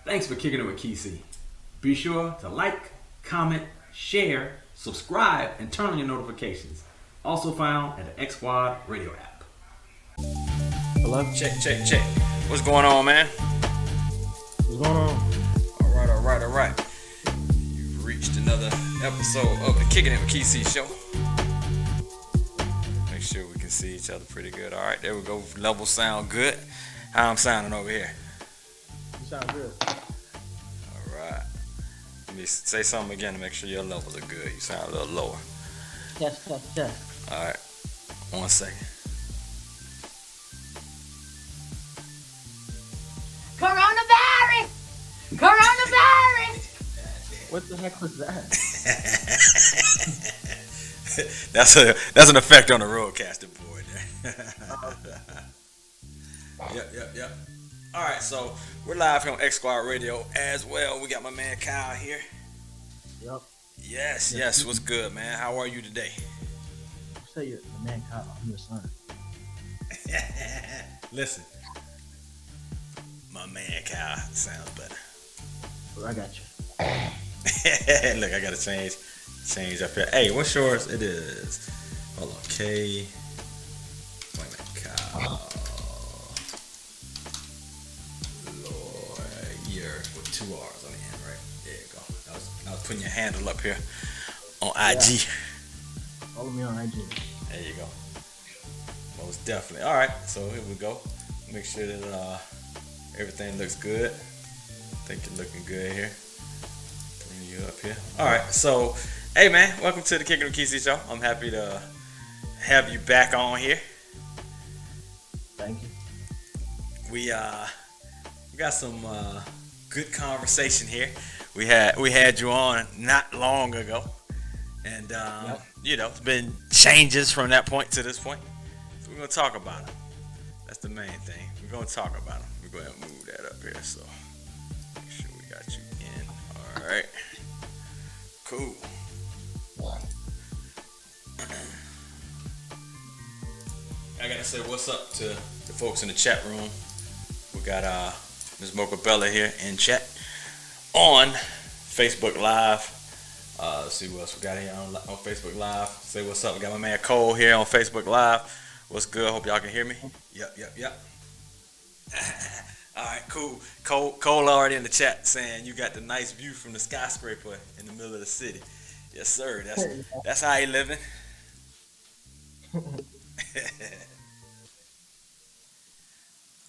Thanks for kicking it with Kesey. Be sure to like, comment, share, subscribe, and turn on your notifications. Also found at the X Squad radio app. Hello? Check. What's going on, man? What's going on? All right. You've reached another episode of the Kicking It with Kesey show. Make sure we can see each other pretty good. All right, there we go. Levels sound good. How I'm sounding over here? You sound good. All right. Let me say something again to make sure your levels are good. You sound a little lower. Yes. All right. 1 second. Coronavirus! What the heck was that? That's an effect on the roadcaster board there. Yep. All right, so we're live here on X Squad Radio as well. We got my man Kyle here. Yep. Yes. What's good, man? How are you today? You say you're the man Kyle. I'm your son. Listen, my man Kyle sounds better. Well, I got you. Look, I gotta change up here. Hey, what's yours? It is. Hold on, K. Wait a minute, Kyle. Lawyer with 2 R's on the end, right? There you go. I was putting your handle up here on IG. Follow me on IG. There you go. Most definitely. All right, so here we go. Make sure that everything looks good. I think you're looking good here. Bring you up here. All right, so hey man, welcome to the Kicking with Kesey show. I'm happy to have you back on here. Thank you. We got some good conversation here. We had you on not long ago, and you know, it's been changes from that point to this point. So we're gonna talk about them. That's the main thing. We're gonna talk about them. We're going to move that up here. So make sure we got you in. All right. Cool. I gotta say what's up to the folks in the chat room. We got Ms. Mocha Bella here in chat on Facebook Live. Let's see what else we got here on Facebook Live. Say what's up. We got my man Cole here on Facebook Live. What's good? Hope y'all can hear me. Yep. All right, cool. Cole already in the chat saying you got the nice view from the skyscraper in the middle of the city. Yes, sir. That's how he living. All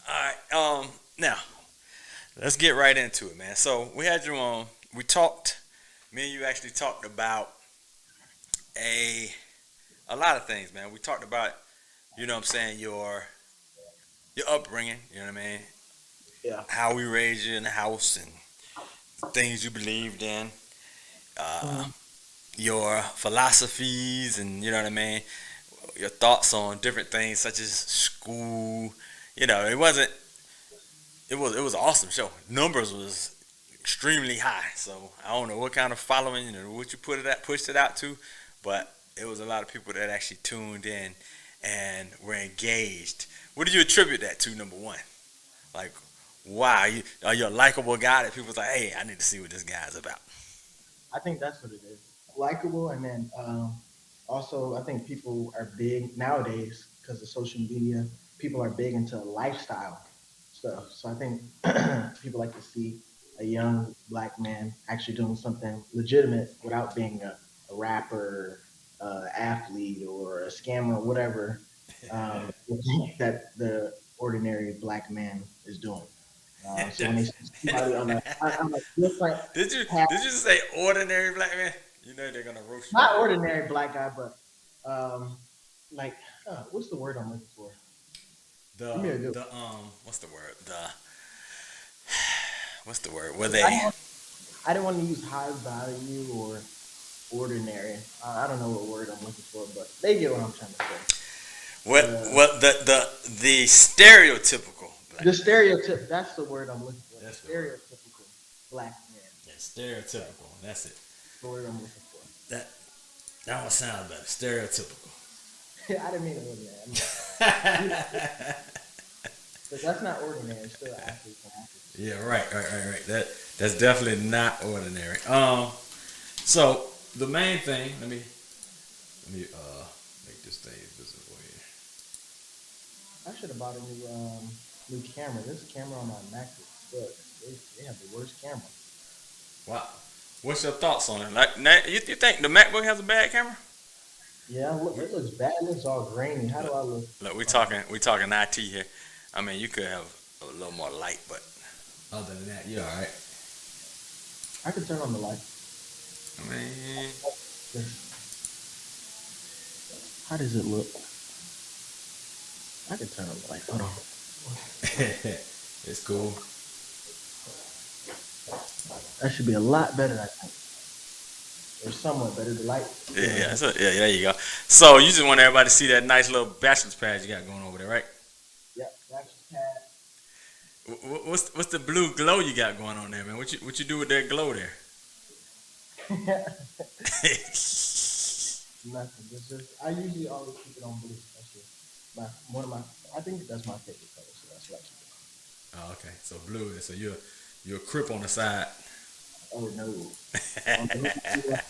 right. Now let's get right into it, man. So we had you on. We talked. Me and you actually talked about a lot of things, man. We talked about, you know what I'm saying, your upbringing. You know what I mean? Yeah. How we raised you in the house and things you believed in, your philosophies, and you know what I mean, your thoughts on different things such as school. You know, it was an awesome show. Numbers was extremely high, so I don't know what kind of following and what you pushed it out to, but it was a lot of people that actually tuned in and were engaged. What do you attribute that to? Number one, like, wow, are you a likable guy that people's like, hey, I need to see what this guy's about? I think that's what it is. Likeable, and then also I think people are big nowadays because of social media. People are big into lifestyle stuff. So I think people like to see a young black man actually doing something legitimate without being a rapper, athlete, or a scammer, or whatever that the ordinary black man is doing. So when they see somebody on a different Did you path, just say ordinary black man? You know they're gonna roast you. not ordinary black guy, but like what's the word I'm looking for? What's the word? What's the word? Were they? I didn't want to use high value or ordinary. I don't know what word I'm looking for, but they get what I'm trying to say. What the stereotypical black The stereotype, that's the word I'm looking for. That's The the word. stereotypical black man. Yeah, stereotypical. That's it. That's the word I'm looking for. That one sounds better. Stereotypical. I didn't mean it like that. Because that's not ordinary. It's still athletes and athletes. Yeah, right. That's definitely not ordinary. So the main thing, let me make this thing visible I should have bought a new camera. This camera on my MacBook sucks. They have the worst camera. here. Wow. What's your thoughts on it? Like, you think the MacBook has a bad camera? Yeah, look, it looks bad. It looks all grainy. How do I look? Look, we talking IT here. I mean, you could have a little more light, but other than that, you're all right. I could turn on the light. I mean, How does it look? I could turn on the light. Hold on. it's cool. That should be a lot better, I think. Or somewhat better. The light. Yeah. There you go. So you just want everybody to see that nice little bachelor's pad you got going over there, right? Yep. That's pad. What's the blue glow you got going on there, man? What you do with that glow there? Nothing. It's just I usually always keep it on blue. That's just one of my. I think that's my favorite color, so that's what I keep Oh, okay. So blue. So you're a crip on the side. it on. Oh no. On the-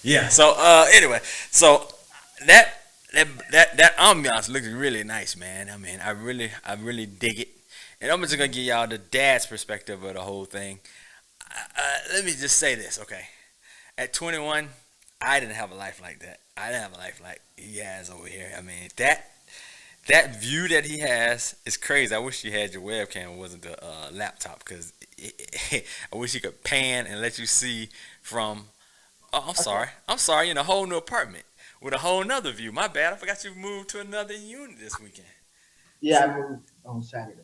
Yeah. So anyway, so that that ambiance looks really nice, man. I mean, I really dig it. And I'm just gonna give y'all the dad's perspective of the whole thing. Let me just say this, okay? At 21, I didn't have a life like that. I didn't have a life like he has over here. I mean, that view that he has is crazy. I wish you had your webcam. It wasn't the laptop because I wish he could pan and let you see from. Oh, I'm sorry. In a whole new apartment with a whole nother view. My bad. I forgot you moved to another unit this weekend, Yeah, I moved on Saturday.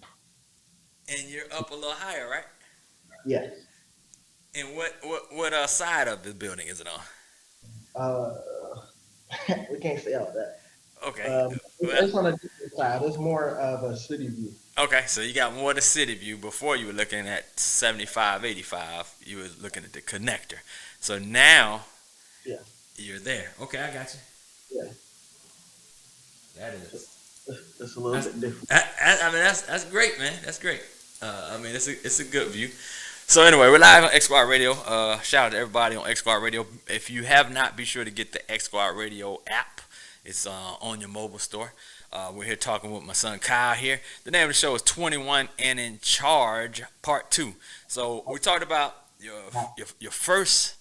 and you're up a little higher, right? Yes. And what side of the building is it on? Uh, we can't say all that. Okay. Well, It's on a different side. It's more of a city view. okay. So you got more of the city view. Before you were looking at 75, 85. You were looking at the connector. So now Yeah. you're there. Okay, I got you. Yeah. That is. It's a little bit different. I mean, that's great, man. That's great. I mean, it's a good view. So anyway, we're live on X Squad Radio. Shout out to everybody on X Squad Radio. If you have not, be sure to get the X Squad Radio app. It's on your mobile store. We're here talking with my son Kyle here. The name of the show is 21 and in Charge Part 2. So we talked about your first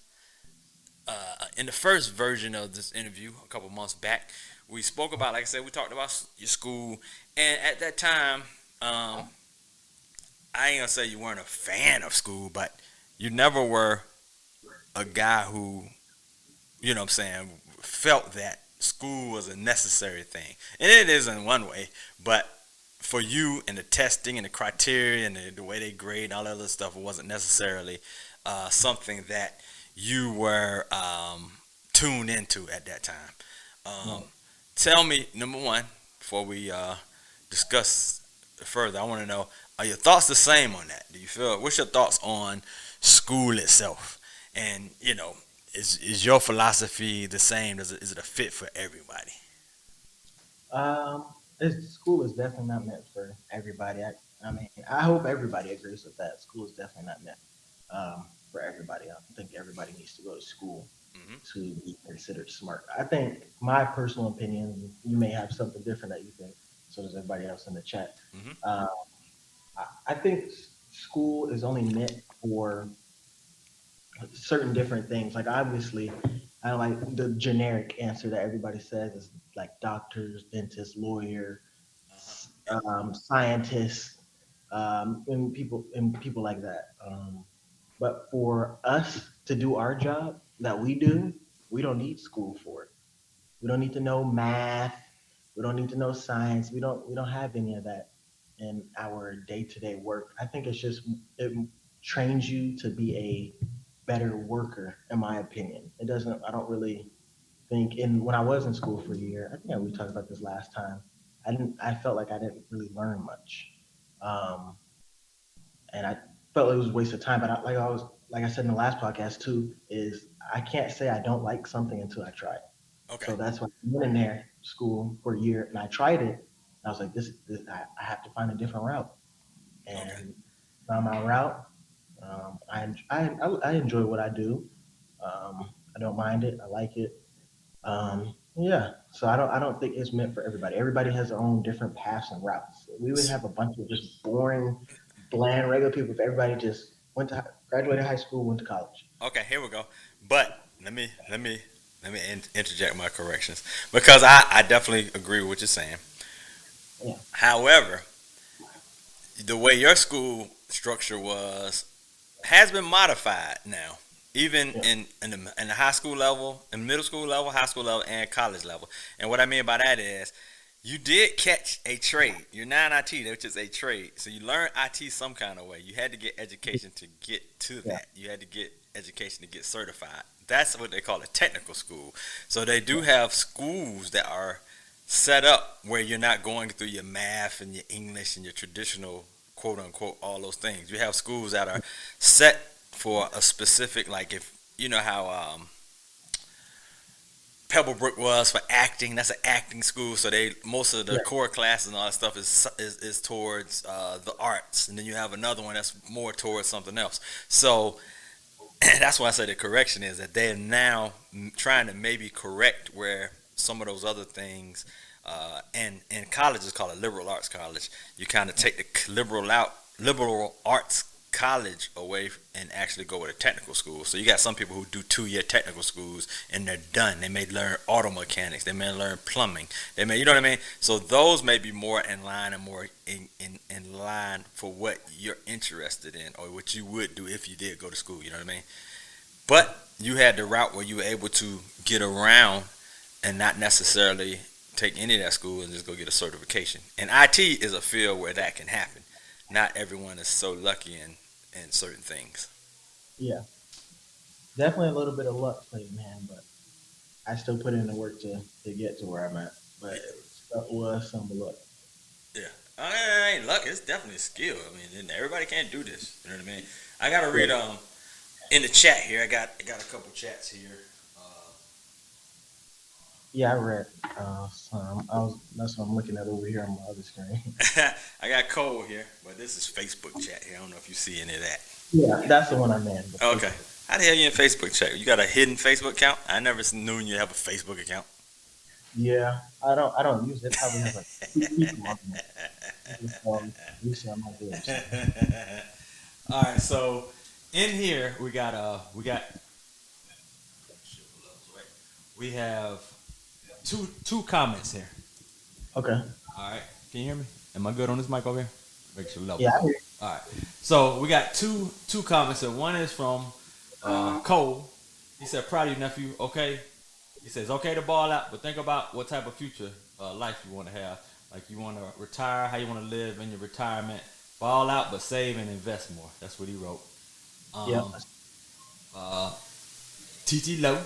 in the first version of this interview a couple months back. We spoke about, like I said, we talked about your school, and at that time, I ain't gonna say you weren't a fan of school, but you never were a guy who, you know what I'm saying, felt that school was a necessary thing. And it is in one way, but for you and the testing and the criteria and the way they grade and all that other stuff, it wasn't necessarily something that you were tuned into at that time. Tell me, number one, before we discuss further, I want to know, are your thoughts the same on that? Do you feel, what's your thoughts on school itself? And, is your philosophy the same? Is it a fit for everybody? School is definitely not meant for everybody. I mean, I hope everybody agrees with that. School is definitely not meant for everybody. I think everybody needs to go to school Hmm. to be considered smart. I think my personal opinion, you may have something different that you think. So does everybody else in the chat. Hmm. Um, I think school is only meant for certain different things. Like obviously, I like the generic answer that everybody says is like doctors, dentists, lawyer, Uh-huh. scientists, and people like that. But for us to do our job that we do, we don't need school for it. We don't need to know math. We don't need to know science. We don't have any of that in our day-to-day work. I think it trains you to be a better worker, in my opinion. It doesn't. I don't really think. In when I was in school for a year, I think we talked about this last time. I didn't. I felt like I didn't really learn much, um, and I felt it was a waste of time. But like I said in the last podcast too, is I can't say I don't like something until I try it. Okay. So that's why I went in there school for a year, and I tried it. I was like, this I have to find a different route, Okay. and found my route. I enjoy what I do. I don't mind it. I like it. Yeah. So I don't think it's meant for everybody. Everybody has their own different paths and routes. We would have a bunch of just boring, bland, regular people if everybody just graduated high school, went to college. Okay, here we go. But let me interject my corrections because I definitely agree with what you're saying. Yeah. However, the way your school structure was has been modified now, even Yeah. in the high school level, in middle school level, high school level, and college level. And what I mean by that is you did catch a trade. You're not IT, which is a trade. So you learned IT some kind of way. You had to get education to get to Yeah. that. You had to get education to get certified. That's what they call a technical school. So they do have schools that are set up where you're not going through your math and your English and your traditional quote unquote all those things. You have schools that are set for a specific, like if you know how Pebblebrook was for acting. That's an acting school, so they most of the Yeah. core classes and all that stuff is towards the arts, and then you have another one that's more towards something else. So that's why I say the correction is that they're now trying to maybe correct where some of those other things. And college is called a liberal arts college. You kind of take the liberal arts college away and actually go with a technical school. So you got some people who do 2-year technical schools and they're done. They may learn auto mechanics. They may learn plumbing. They may, you know what I mean? So those may be more in line and more in line for what you're interested in or what you would do if you did go to school. You know what I mean? But you had the route where you were able to get around and not necessarily take any of that school and just go get a certification. And IT is a field where that can happen. Not everyone is so lucky in certain things. Yeah. Definitely a little bit of luck played in hand, but I still put in the work to get to where I'm at. But it was some luck. Yeah. It ain't luck. It's definitely a skill. I mean, everybody can't do this. You know what I mean? I gotta read Yeah. in the chat here. I got a couple chats here. Yeah, I read some. That's what I'm looking at over here on my other screen. I got Cole here, but this is Facebook chat here. I don't know if you see any of that. Yeah, that's the one I'm in. the Okay. Facebook. How the hell you in Facebook chat? You got a hidden Facebook account? I never knew you have a Facebook account. Yeah, I don't use it. Probably have like two people on there. Just, usually I'm not doing so. All right, so in here we have two comments here. Okay. All right, can you hear me? Am I good on this mic over here? Make sure level. Yeah, I hear you. All right, so we got two comments here. One is from Cole. He said, "Proud of you, nephew. Okay." He says, "Okay to ball out, but think about what type of future life you want to have. Like you want to retire, how you want to live in your retirement. Ball out, but save and invest more." That's what he wrote. Yeah. Uh, TT Low,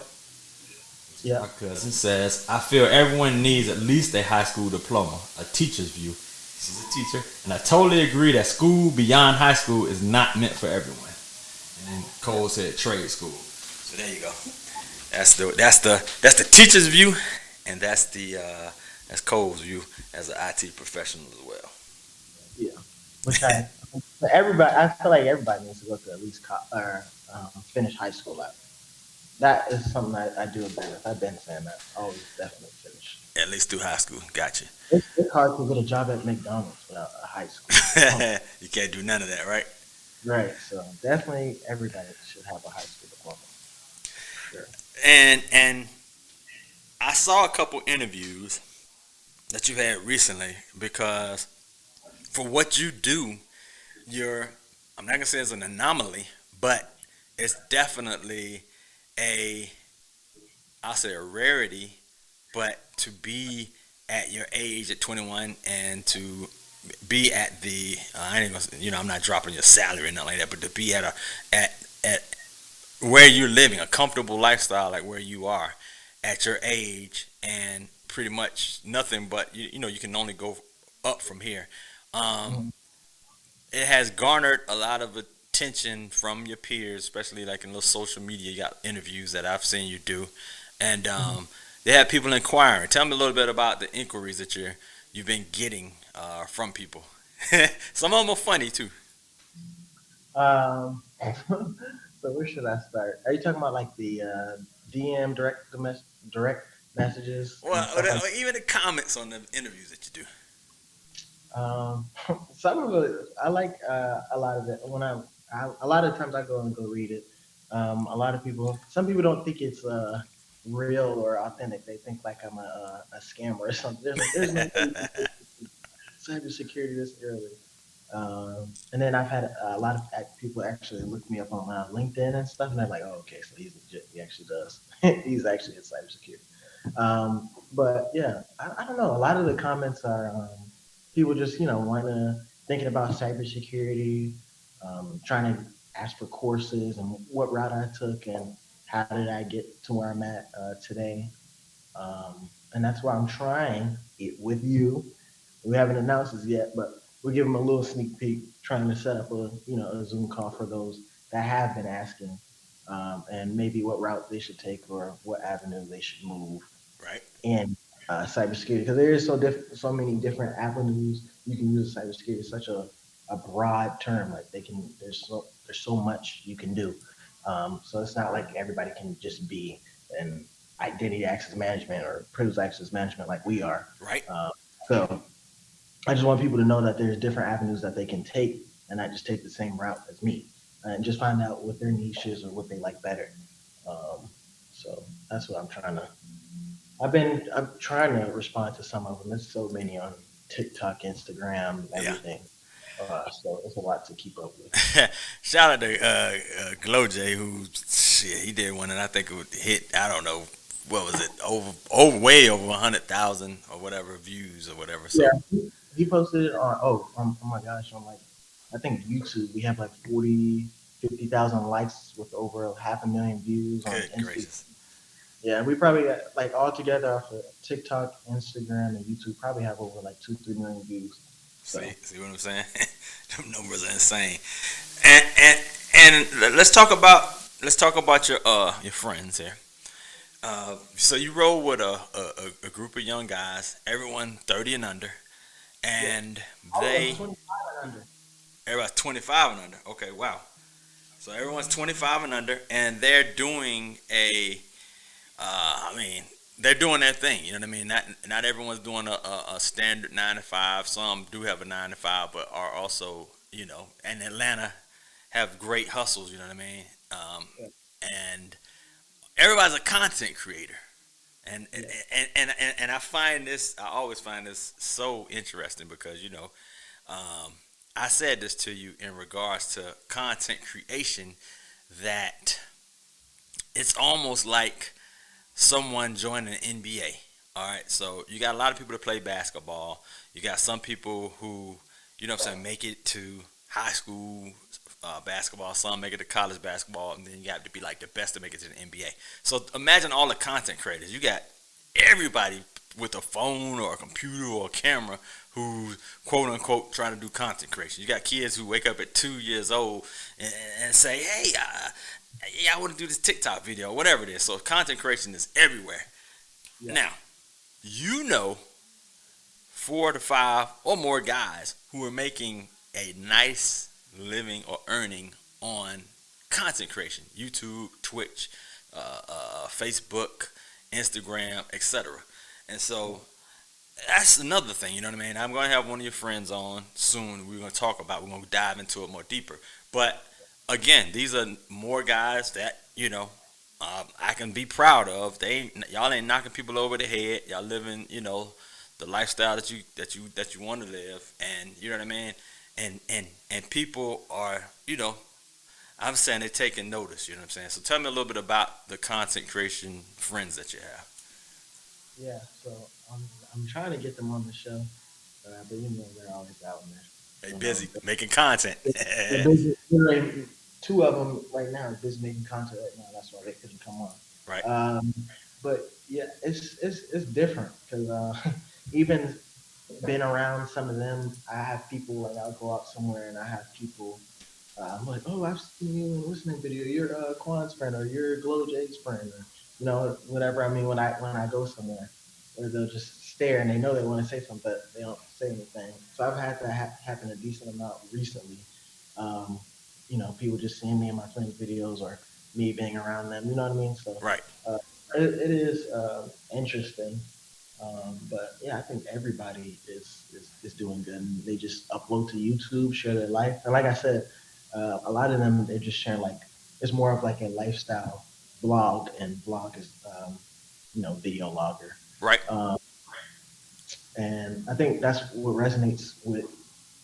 Yeah. my cousin, says, "I feel everyone needs at least a high school diploma, a teacher's view." She's a teacher, and I totally agree that school beyond high school is not meant for everyone. And Cole said trade school. So there you go. That's the teacher's view, and that's Cole's view as an IT professional as well. Yeah. Which but everybody, I feel like everybody needs to go to at least or finish high school out. That is something I do a bit. I've been saying that. I always definitely finish. At least through high school. Gotcha. It's hard to get a job at McDonald's without a high school. You can't do none of that, right? Right. So definitely everybody should have a high school diploma. Sure. And I saw a couple interviews that you had recently because for what you do, I'm not gonna say it's an anomaly, but it's definitely I'll say a rarity, but to be at your age at 21 and to be at the I ain't gonna, I'm not dropping your salary or nothing like that, but to be at where you're living a comfortable lifestyle like where you are at your age and pretty much nothing but you can only go up from here. It has garnered a lot of attention from your peers, especially like in those social media. You got interviews that I've seen you do, and they have people inquiring. Tell me a little bit about the inquiries that you've been getting from people. Some of them are funny too. Um, so where should I start? Are you talking about like the DM direct messages Well, and stuff like or even the comments on the interviews that you do. Um, some of it, I like a lot of it. A lot of times I go and go read it. A lot of people, some people don't think it's real or authentic. They think like I'm a scammer or something. There's no way you can cybersecurity this early. And then I've had a lot of people actually look me up on LinkedIn and stuff, and they're like, "Oh, okay, so he's legit. He actually does. He's actually in cybersecurity." But yeah, I don't know. A lot of the comments are people just want to thinking about cybersecurity, trying to ask for courses and what route I took and how did I get to where I'm at today. And that's why I'm trying it with you. We haven't announced this yet, but we'll give them a little sneak peek, trying to set up a Zoom call for those that have been asking, and maybe what route they should take or what avenue they should move Right. in cybersecurity because there is so many different avenues you can use cybersecurity. It's such a broad term. Like there's so much you can do. So it's not like everybody can just be an identity access management or privileged access management like we are. Right. So I just want people to know that there's different avenues that they can take and not just take the same route as me and just find out what their niche is or what they like better. Um, so that's what I'm trying to respond to some of them. There's so many on TikTok, Instagram, Yeah. everything. So it's a lot to keep up with. Shout out to Glow J, who shit, he did one, and I think it would hit. I don't know what was it, over way over 100,000 or whatever views or whatever. So Yeah, he posted it on. Oh my gosh, on like I think YouTube. We have like 50,000 likes with over half a million views on good Instagram. gracious. Yeah, we probably got like all together off of TikTok, Instagram, and YouTube. Probably have over like 2-3 million views. So See what I'm saying? Them numbers are insane. And and let's talk about your friends here. So you roll with a group of young guys, everyone 30 and under, yeah, and all of them they 25 and under. everybody's 25 and under. Okay, wow. So everyone's 25 and under, and they're doing I mean, they're doing their thing. You know what I mean? Not everyone's doing a standard 9 to 5. Some do have a 9 to 5, but are also in Atlanta have great hustles. You know what I mean? Yeah, And everybody's a content creator. And and, yeah, and I always find this so interesting because um, I said this to you in regards to content creation that it's almost like someone joining the NBA. All right, so you got a lot of people that play basketball. You got some people who, what I'm saying, make it to high school basketball. Some make it to college basketball, and then you got to be like the best to make it to the NBA. So imagine all the content creators. You got everybody with a phone or a computer or a camera who's quote unquote trying to do content creation. You got kids who wake up at 2 years old and say, "Hey, yeah, I want to do this TikTok video, whatever it is." So content creation is everywhere. yeah, Now, you know 4 to 5 or more guys who are making a nice living or earning on content creation, YouTube, Twitch, Facebook, Instagram, etc. And so that's another thing, you know what I mean? I'm going to have one of your friends on soon. We're going to talk about, we're going to dive into it more deeper. But again, these are more guys that, I can be proud of. Y'all ain't knocking people over the head. Y'all living, the lifestyle that you want to live, and you know what I mean. And people are, I'm saying they're taking notice. You know what I'm saying. So tell me a little bit about the content creation friends that you have. yeah. So I'm I'm trying to get them on the show, but they're always out in there. They You know, busy making content. they're busy. Two of them right now are busy making content right now. That's why they couldn't come on. Right. Um, but yeah, it's different because even been around some of them. I have people like I'll go out somewhere and I have people. I'm like, oh, I've seen you in a listening video. You're Quan's friend or you're Glow J's friend. Or, whatever. I mean, when I go somewhere, where they'll just stare and they know they want to say something, but they don't say anything. So I've had that happen a decent amount recently. Um, people just seeing me in my friends' videos or me being around them. You know what I mean? So Right. uh, it is interesting. But yeah, I think everybody is doing good. And they just upload to YouTube, share their life, and like I said, a lot of them they're just sharing like it's more of like a lifestyle blog, and blog is video logger. Right. Um, and I think that's what resonates with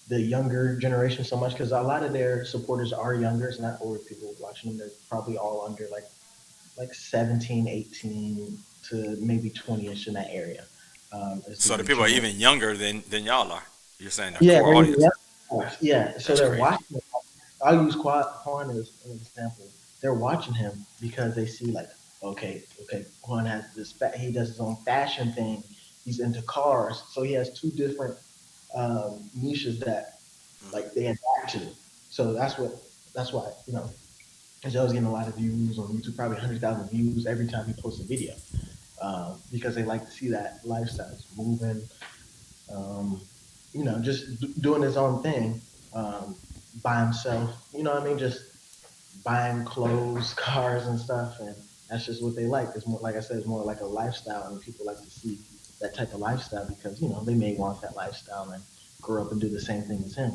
the younger generation so much because a lot of their supporters are younger. It's not older people watching them. They're probably all under like 17, 18 to maybe 20ish in that area. Is So the the age people are range. even younger than y'all are. You're saying the Yeah, core audience. yeah. So That's they're crazy. watching. I'll use Quan as an example. They're watching him because they see like, okay, Quan has this. He does his own fashion thing. He's into cars, so he has two different niches that like they adapt to. So that's why Joe's getting a lot of views on YouTube, probably 100,000 views every time he posts a video, because they like to see that lifestyle, just moving, um, just doing his own thing by himself. You know what I mean? Just buying clothes, cars, and stuff, and that's just what they like. It's more, like I said, it's more like a lifestyle, and people like to see that type of lifestyle because they may want that lifestyle and grow up and do the same thing as him.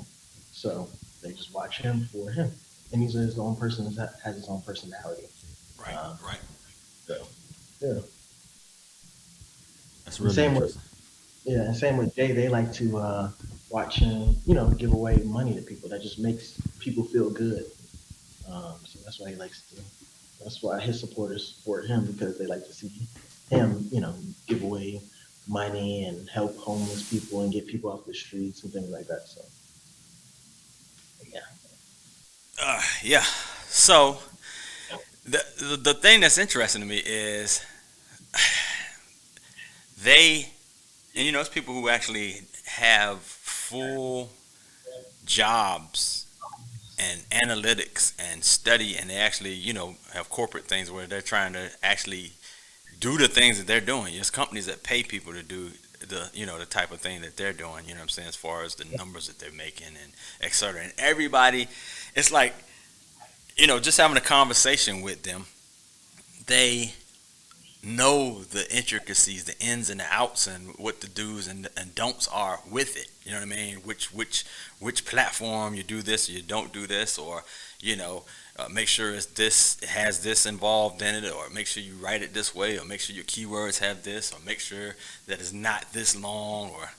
So they just watch him for him, and he's his own person that has his own personality. Right. Um, Right. so yeah, That's and really same with interesting. yeah, and same with Jay. They like to watch him, give away money to people. That just makes people feel good. So that's why he likes to. That's why his supporters support him because they like to see him, give away money and help homeless people and get people off the streets and things like that. So yeah, Yeah. So the thing that's interesting to me is they, and it's people who actually have full jobs and analytics and study, and they actually, have corporate things where they're trying to actually do the things that they're doing. There's companies that pay people to do the type of thing that they're doing. You know what I'm saying? As far as the numbers that they're making and et cetera. And everybody, it's like, just having a conversation with them, they know the intricacies, the ins and the outs, and what the do's and don'ts are with it. You know what I mean? Which platform you do this or you don't do this, or make sure it has this involved in it, or make sure you write it this way, or make sure your keywords have this, or make sure that it's not this long, or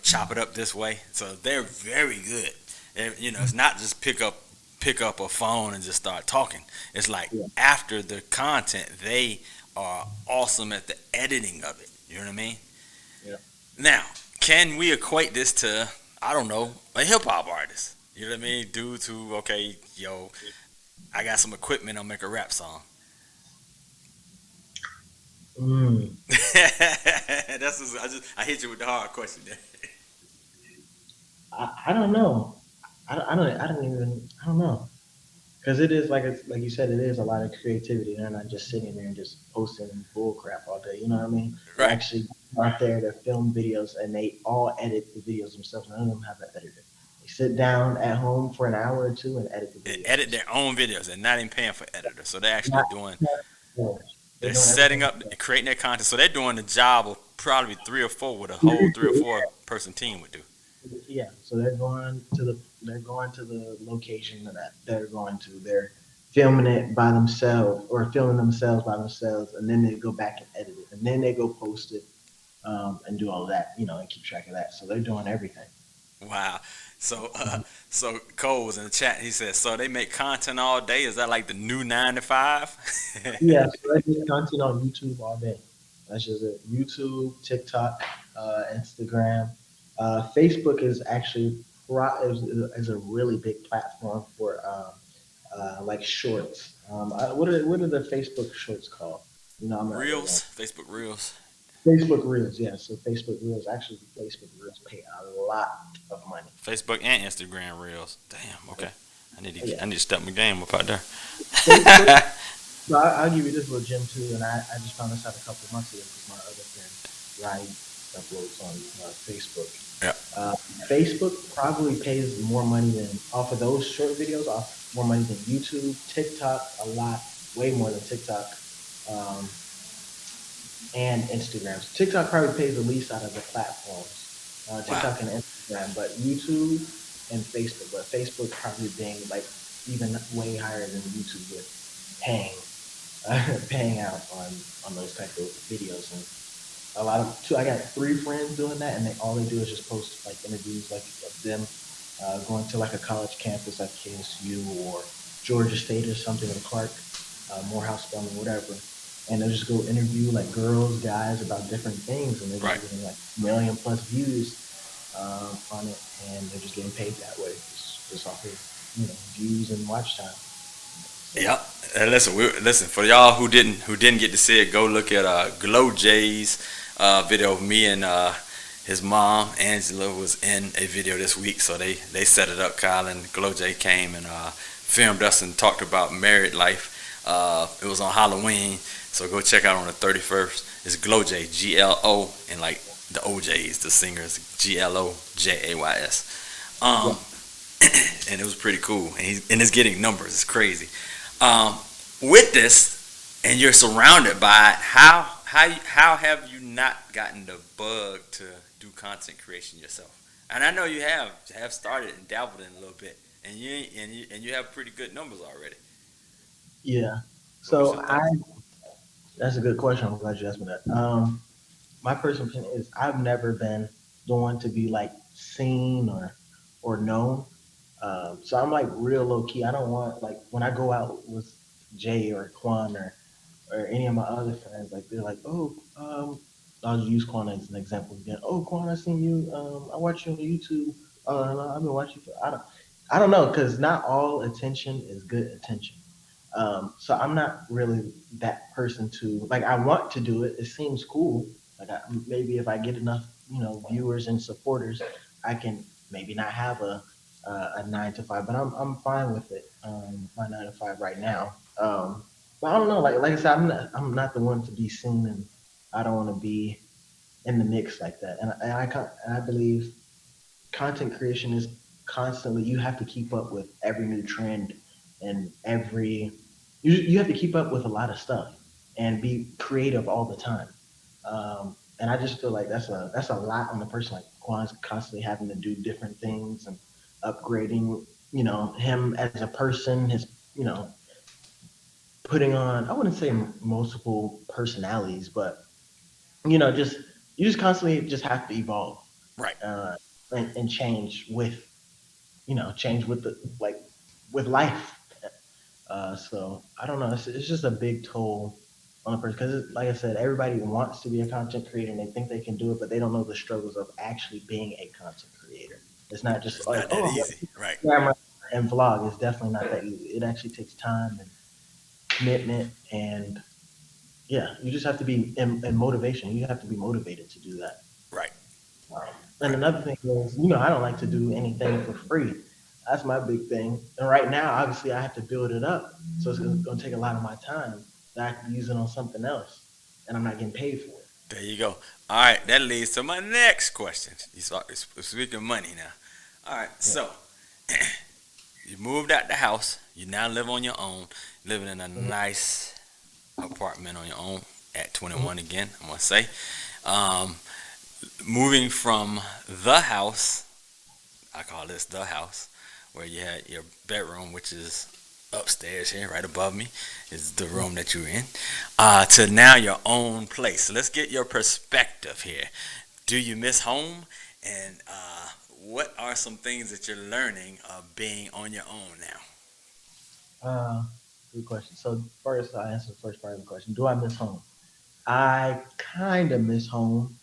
chop it up this way. So they're very good. And, it's not just pick up a phone and just start talking. It's like yeah, after the content, they are awesome at the editing of it. You know what I mean? yeah. Now, can we equate this to, I don't know, a hip hop artist? You know what I mean? Dudes who, okay, yo, I got some equipment, I'll make a rap song. Mm. I hit you with the hard question there. I don't know. I don't know. Because it is like you said, it is a lot of creativity. They're not just sitting there and just posting bull crap all day. You know what I mean? They're Right. actually out there to film videos, and they all edit the videos themselves. None of them have an editor. They sit down at home for an hour or two and edit the And videos edit themselves. their own videos and not even paying for editors. So they're actually Not, they're they're doing setting everything up, themselves. creating their content. So they're doing the job of probably three or four, with a whole three or four person team would do. Yeah, so they're going to the location that they're going to. They're filming it by themselves or filming themselves by themselves, and then they go back and edit it, and then they go post it and do all of that, and keep track of that. So they're doing everything. Wow. So, Mhm. so Cole was in the chat. He said, "So they make content all day. Is that like the new 9 to 5?" Yeah, so they do content on YouTube all day. That's just it. YouTube, TikTok, Instagram, Facebook is actually is a really big platform for like shorts. What are the Facebook shorts called? I'm not really Reels, on Facebook Reels. Facebook Reels. Yeah, so Facebook Reels, actually, Facebook Reels pay a lot of money. Facebook and Instagram Reels. Damn. Okay. I need Yeah, to step my game up out there. Facebook So I'll give you this little gem too, and I just found this out a couple of months ago because my other friend, Ryan, uploads on Facebook. Yeah. Uh, Facebook probably pays more money than off of those short videos, off more money than YouTube, TikTok, a lot, way more than TikTok, um, and Instagram. So TikTok probably pays the least out of the platforms, Wow. TikTok and Instagram, but YouTube and Facebook. But Facebook probably being like even way higher than YouTube with paying paying out on those type of videos. And a lot of two I got three friends doing that, and all they do is just post like interviews like of them going to like a college campus like KSU or Georgia State or something in Clark, Morehouse Spelman, whatever. And they'll just go interview like girls, guys about different things, and they're Right. just getting like million plus views on it, and they're just getting paid that way, just off of views and watch time. So Yep. Listen. For y'all who didn't get to see it, go look at Glow J's video of me and his mom Angela was in a video this week. So they set it up. Kyle and Glow J came and filmed us and talked about married life. It was on Halloween, so go check out on the 31st. It's Glow J, GLO, and like the OJs, the singers, GLOJAYS. yeah. And it was pretty cool. And it's getting numbers. It's crazy. Um, with this, and you're surrounded by it, how have you not gotten the bug to do content creation yourself? And I know you have started and dabbled in a little bit, and you have pretty good numbers already. Yeah. What's So your I thoughts? That's a good question. I'm glad you asked me that. My personal opinion is I've never been the one to be like seen or known. So I'm like real low key. I don't want like when I go out with Jay or Quan or any of my other friends, like they're like, oh, I'll use Quan as an example again. Oh, Quan, I seen you. I watched you on YouTube. I've been watching for. I don't know because not all attention is good attention. So I'm not really that person to like. I want to do it. It seems cool. Like maybe if I get enough, viewers and supporters, I can maybe not have a 9 to 5, but I'm fine with it. My 9 to 5 right now. But I don't know. Like I said, I'm not the one to be seen, and I don't want to be in the mix like that. And I believe content creation is constantly. You have to keep up with every new trend and you have to keep up with a lot of stuff and be creative all the time. And I just feel like that's a lot on the person. Like Quan's constantly having to do different things and upgrading, him as a person, his, you know, putting on, I wouldn't say multiple personalities, but just you just constantly just have to evolve Right. uh, and change with the like with life. So I don't know. It's just a big toll on the person because, like I said, everybody wants to be a content creator and they think they can do it, but they don't know the struggles of actually being a content creator. It's not just It's like, not that oh, I'm easy. gonna Right. camera and vlog. It's definitely not that easy. It actually takes time and commitment, and yeah, you just have to be and motivation. You have to be motivated to do that. Right. Um, and Right. another thing is, I don't like to do anything for free. That's my big thing. And right now, obviously, I have to build it up. So it's going to take a lot of my time that I can use it on something else. And I'm not getting paid for it. There you go. All right. That leads to my next question. You start speaking of money now. All right. Yeah. So you moved out the house. You now live on your own, living in a Mhm. nice apartment on your own at Mhm. 21 again, I want to say. Um, moving from the house, I call this the house, where you had your bedroom, which is upstairs here, right above me, is the room that you're in, to now your own place. So let's get your perspective here. Do you miss home? And what are some things that you're learning of being on your own now? Uh, Good question. So first, I answer the first part of the question. Do I miss home? I kind of miss home.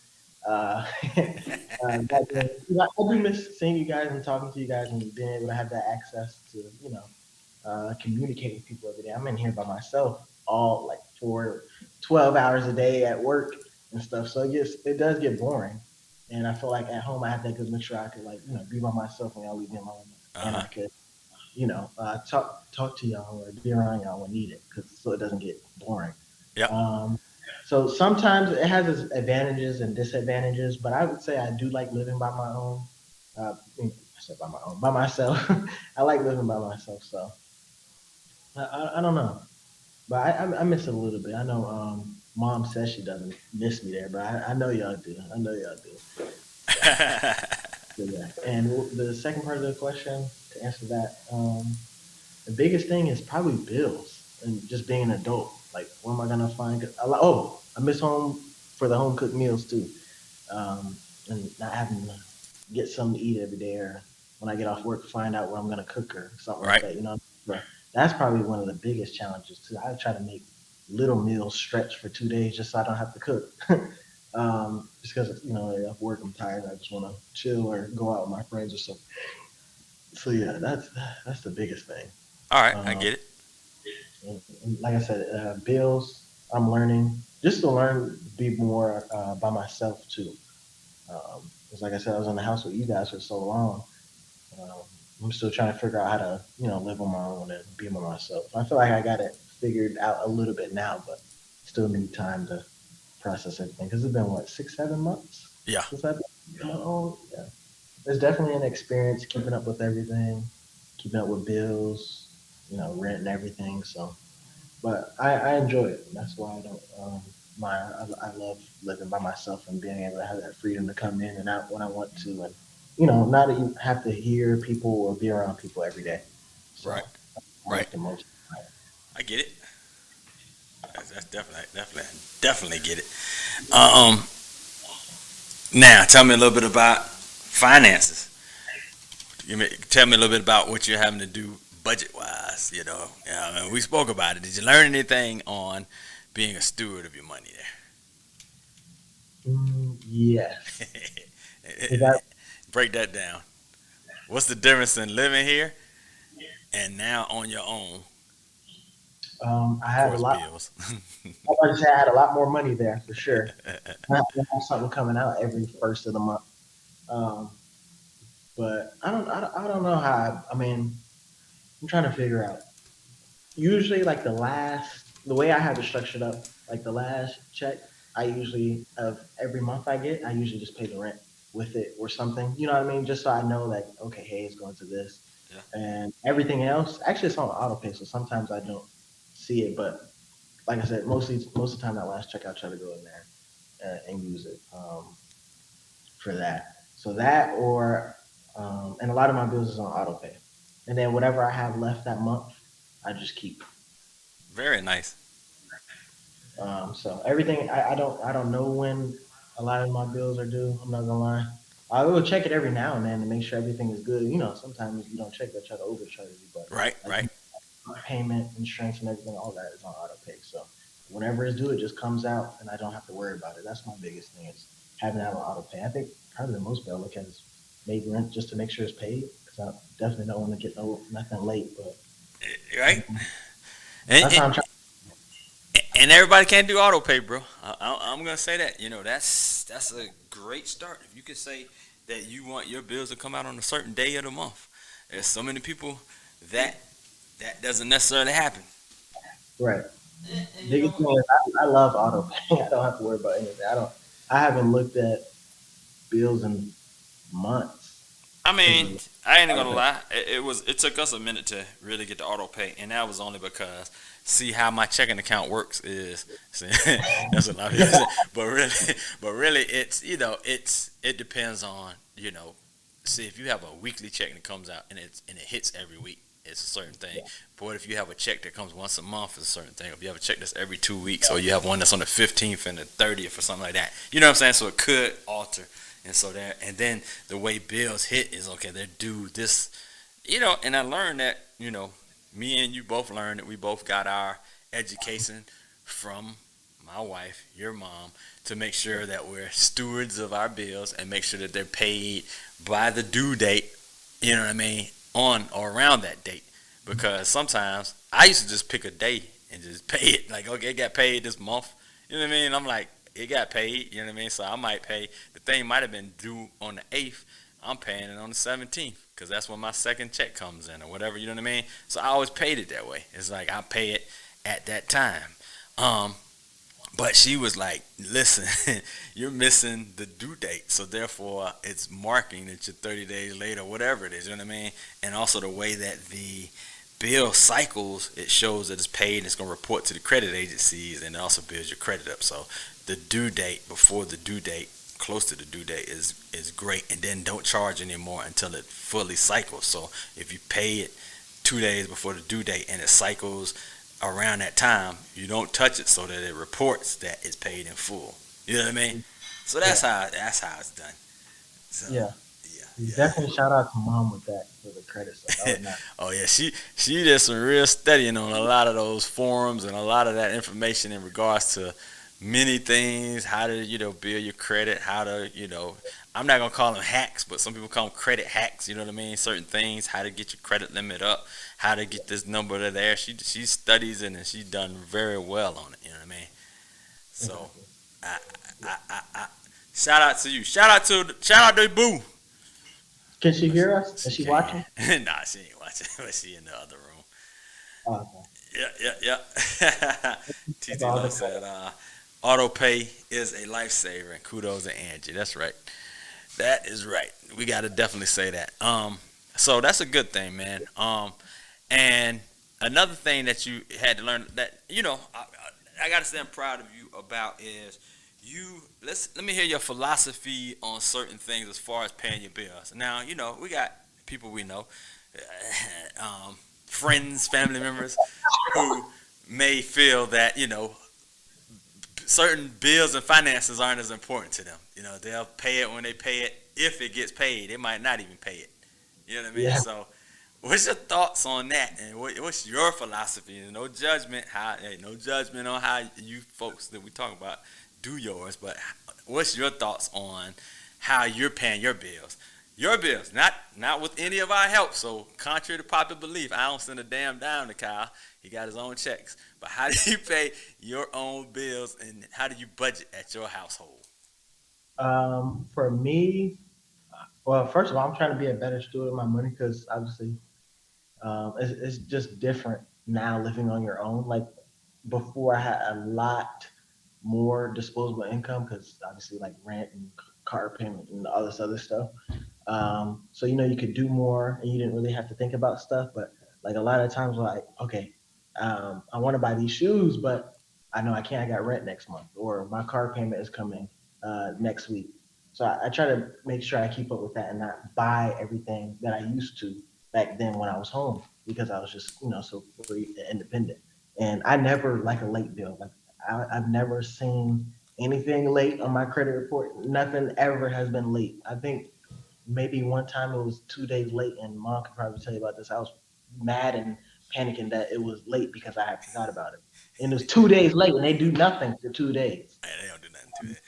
Back then, I do miss seeing you guys and talking to you guys and being able to have that access to, communicate with people every day. I'm in here by myself all like for 12 hours a day at work and stuff. So it does get boring. And I feel like at home I have that good mixture. I could like, be by myself and y'all leave me alone. Uh And huh. I could, talk to y'all or be around y'all when needed, because so it doesn't get boring. Yep. So sometimes it has its advantages and disadvantages, but I would say I do like living by my own. I said by my own, by myself. I like living by myself, so I don't know, but I miss it a little bit. I know mom says she doesn't miss me there, but I know y'all do. I know y'all do. So yeah. And the second part of the question, to answer that, the biggest thing is probably bills and just being an adult. Like, where am I gonna find? I miss home for the home cooked meals too, and not having to get something to eat every day, or when I get off work, find out what I'm gonna cook or something like Right. that. But that's probably one of the biggest challenges too. I try to make little meals stretch for 2 days just so I don't have to cook. Just because at work I'm tired, I just want to chill or go out with my friends or something. So yeah, that's the biggest thing. All right, I Um, get it. and like I said, bills. I'm learning just to learn to be more by myself too. Because like I said, I was in the house with you guys for so long. Um, I'm still trying to figure out how to live on my own and be by myself. I feel like I got it figured out a little bit now, but still need time to process everything. Because it's been what, 6, 7 months Yeah. since I've been on my own. Yeah, it's definitely an experience keeping up with everything, keeping up with bills, rent and everything. So but I enjoy it. That's why I don't mind. I love living by myself and being able to have that freedom to come in and out when I want to, and not even have to hear people or be around people every day. Right. So I Right. like the most. I get it. That's definitely get it. Um, Now tell me a little bit about finances. Tell me a little bit about what you're having to do budget wise. We spoke about it. Did you learn anything on being a steward of your money Yes. Is there? that Break that down. What's the difference in living here and now on your own? I Of have a course, lot. bills. I want to say I had a lot more money there for sure. I have something coming out every first of the month. Um, but I don't know how. I mean, I'm trying to figure out. Usually, like the way I have it structured up, like the last check, I usually of every month I usually just pay the rent with it or something. You know what I mean? Just so I know that okay, hey, it's going to this, Yeah. and everything else. Actually, it's on auto pay, so sometimes I don't see it. But like I said, most of the time that last check I try to go in there and use it for that. So that or and a lot of my bills is on auto pay, and then whatever I have left that month, I just keep. Very nice. So everything I don't know when a lot of my bills are due. I'm not gonna lie. I will check it every now and then to make sure everything is good. Sometimes if you don't check, they try to overcharge you. But Right. like Right. payment, insurance, and everything, all that is on auto pay. So whenever it's due, it just comes out, and I don't have to worry about it. That's my biggest thing is having that on auto pay. I think probably the most bill I look at is maybe rent just to make sure it's paid because I definitely don't want to get nothing late. But Right. And, that's how I'm trying. and everybody can't do auto pay, bro. I'm gonna say that. That's a great start. If you could say that you want your bills to come out on a certain day of the month, there's so many people that that doesn't necessarily happen. Right. Biggest thing is I love auto pay. I don't have to worry about anything. I haven't looked at bills in months I because mean, of I ain't auto gonna pay. lie. It took us a minute to really get the auto pay, and that was only because see how my checking account works is see, that's a lot of people say. But really, it depends on see if you have a weekly check that comes out and it hits every week. It's a certain thing. But what if you have a check that comes once a month? It's a certain thing. If you have a check that's every 2 weeks, or you have one that's on the 15th and the 30th or something like that, you know what I'm saying? So it could alter. And then the way bills hit is okay. They're due this, And I learned that, me and you both learned that we both got our education from my wife, your mom, to make sure that we're stewards of our bills and make sure that they're paid by the due date. You know what I mean? On or around that date, because sometimes I used to just pick a day and just pay it. Like, okay, it got paid this month. You know what I mean? I'm like, it got paid. You know what I mean? So I might pay. The thing might have been due on the 8th. I'm paying it on the 17th. because that's when my second check comes in or whatever. You know what I mean? So I always paid it that way. It's like I pay it at that time. Um, but she was like, "Listen, you're missing the due date, so therefore it's marking that you're 30 days late or whatever it is." You know what I mean? And also the way that the bill cycles, it shows that it's paid and it's going to report to the credit agencies, and it also builds your credit up. So the due date before the due date, close to the due date, is great. And then don't charge anymore until it fully cycles. So if you pay it 2 days before the due date and it cycles around that time, you don't touch it so that it reports that it's paid in full. You know what I mean? So that's how it's done. So, Yeah. yeah. Definitely shout out to mom with that for the credit stuff. That was nice. Oh yeah, she did some real studying on a lot of those forums and a lot of that information in regards to many things, how to build your credit, how to I'm not gonna call them hacks, but some people call them credit hacks. You know what I mean? Certain things, how to get your credit limit up, how to get this number to there. She studies it and she's done very well on it. You know what I mean? So I shout out to you. Shout out to Boo. Can she hear us? Is she watching? Nah, she ain't watching, but she in the other room. Oh, okay. Yeah. TT Love said, auto pay is a lifesaver, and kudos to Angie. That's right. That is right. We got to definitely say that. So that's a good thing, man. And another thing that you had to learn that, I got to say I'm proud of you about is let me hear your philosophy on certain things as far as paying your bills. Now, we got people we know, friends, family members who may feel that, certain bills and finances aren't as important to them. They'll pay it when they pay it. If it gets paid, they might not even pay it. You know what I mean? Yeah. So what's your thoughts on that? And what's your philosophy? No judgment. No judgment on how you folks that we talk about do yours, but what's your thoughts on how you're paying your bills? Your bills, not with any of our help. So contrary to popular belief, I don't send a damn dime to Kyle. He got his own checks. But how do you pay your own bills, and how do you budget at your household? For me, well, first of all, I'm trying to be a better steward of my money because obviously, it's just different now living on your own. Like before, I had a lot more disposable income because obviously like rent and car payment and all this other stuff. So you could do more and you didn't really have to think about stuff. But like a lot of times, like okay, I want to buy these shoes, but I know I can't. I got rent next month, or my car payment is coming next week. So I try to make sure I keep up with that and not buy everything that I used to back then when I was home because I was just so free and independent. And I never like a late bill. Like I've never seen anything late on my credit report. Nothing ever has been late. I think maybe one time it was 2 days late, and mom could probably tell you about this. I was mad and panicking that it was late because I had forgot about it. And it was 2 days late, and they do nothing for 2 days. Man, they don't do nothing to that.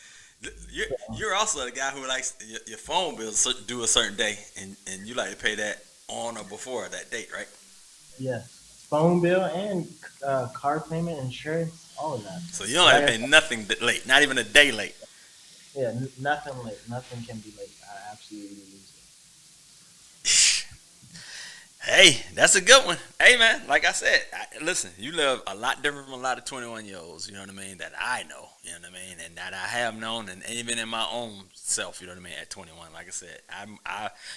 You're also the guy who likes your phone bills due a certain day, and you like to pay that on or before that date, right? Yes, phone bill and car payment, insurance, all of that. So you don't like to pay nothing late, not even a day late. Yeah, nothing late. Nothing can be late. I absolutely lose it. Hey, that's a good one. Hey, man, like I said, listen, you live a lot different from a lot of 21-year-olds, you know what I mean, that I know, you know what I mean, and that I have known, and even in my own self, you know what I mean, at 21, like I said,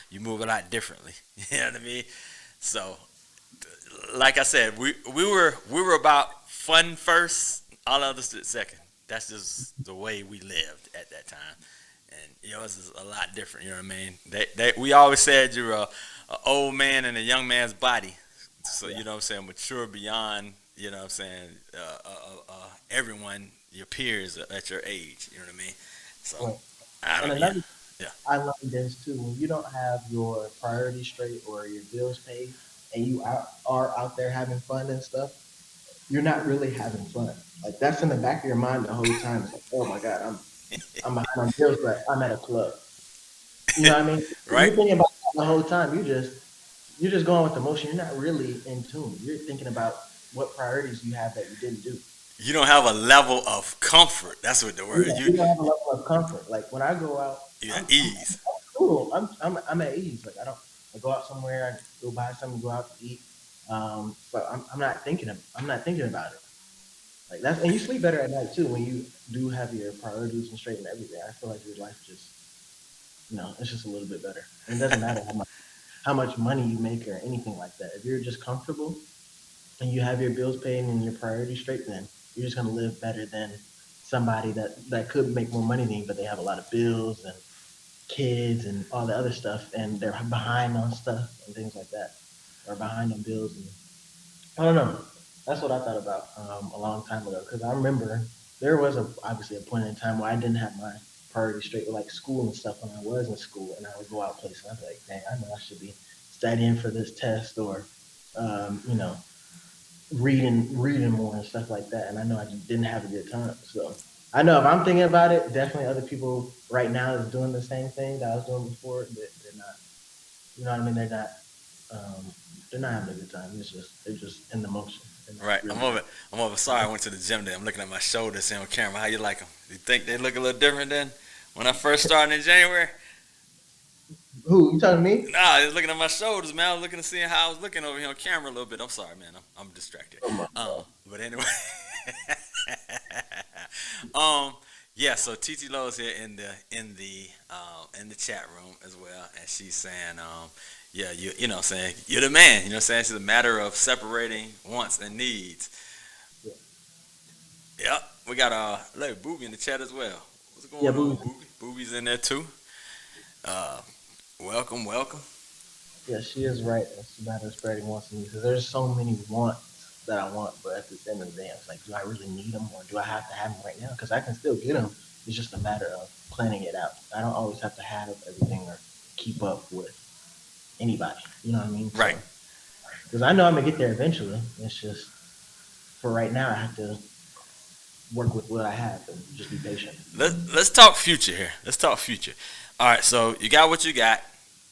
you move a lot differently, you know what I mean? So, like I said, we were about fun first, all others second. That's just the way we lived at that time. And yours is a lot different, you know what I mean? We always said you're a old man in a young man's body. So, you know what I'm saying, mature beyond, you know what I'm saying, everyone, your peers at your age, you know what I mean? So, Right. I And don't another, know. Yeah. I learned this too. When you don't have your priorities straight or your bills paid, and you are out there having fun and stuff, you're not really having fun. Like that's in the back of your mind the whole time. It's like, oh my god, I'm behind on bills, but I'm at a club. You know what I mean? You're Right? thinking about that the whole time. You're just going with the motion. You're not really in tune. You're thinking about what priorities you have that you didn't do. You don't have a level of comfort. That's what the word. Yeah, you don't have a level of comfort. Like when I go out, You I'm at ease. cool. I'm at ease. Like I don't. I go out somewhere, I go buy something, go out to eat. But I'm not thinking about it. Like that's and you sleep better at night too when you do have your priorities and straight and everything. I feel like your life just it's just a little bit better. And it doesn't matter how much money you make or anything like that. If you're just comfortable and you have your bills paid and your priorities straight, then you're just gonna live better than somebody that could make more money than you, but they have a lot of bills and kids and all the other stuff, and they're behind on stuff and things like that, or behind on bills. And I don't know. That's what I thought about a long time ago because I remember there was obviously a point in time where I didn't have my priorities straight with like school and stuff when I was in school, and I would go out places and I'd be like, dang, I know I should be studying for this test or um, you know reading more and stuff like that. And I know I just didn't have a good time. So I know if I'm thinking about it, definitely other people right now is doing the same thing that I was doing before. They're not, you know what I mean? Um, they're not having a good time. It's just they're just in the motion. And it's Right. really I'm over. Sorry, I went to the gym today. I'm looking at my shoulders here on camera. How you like them? You think they look a little different than when I first started in January? who you talking to me? Nah, I was looking at my shoulders, man. I was looking to see how I was looking over here on camera a little bit. I'm sorry, man. I'm distracted. Oh my God. But anyway. um, yeah. So TT Lowe's here in the chat room as well, and she's saying, yeah, you know, what I'm saying you're the man. You know, what I'm saying it's a matter of separating wants and needs. Yeah, Yep. We got look Booby in the chat as well. What's going yeah, on, boo. Booby? Booby's in there too. Uh, welcome, welcome. Yeah, she is right. It's a matter of spreading wants and needs because there's so many wants that I want, but at the end of the day, it's like, do I really need them or do I have to have them right now? Because I can still get them. It's just a matter of planning it out. I don't always have to have everything or keep up with anybody. You know what I mean? Right. So, because I know I'm gonna get there eventually. It's just for right now, I have to work with what I have and just be patient. Let's talk future here. Let's talk future. All right. So you got what you got.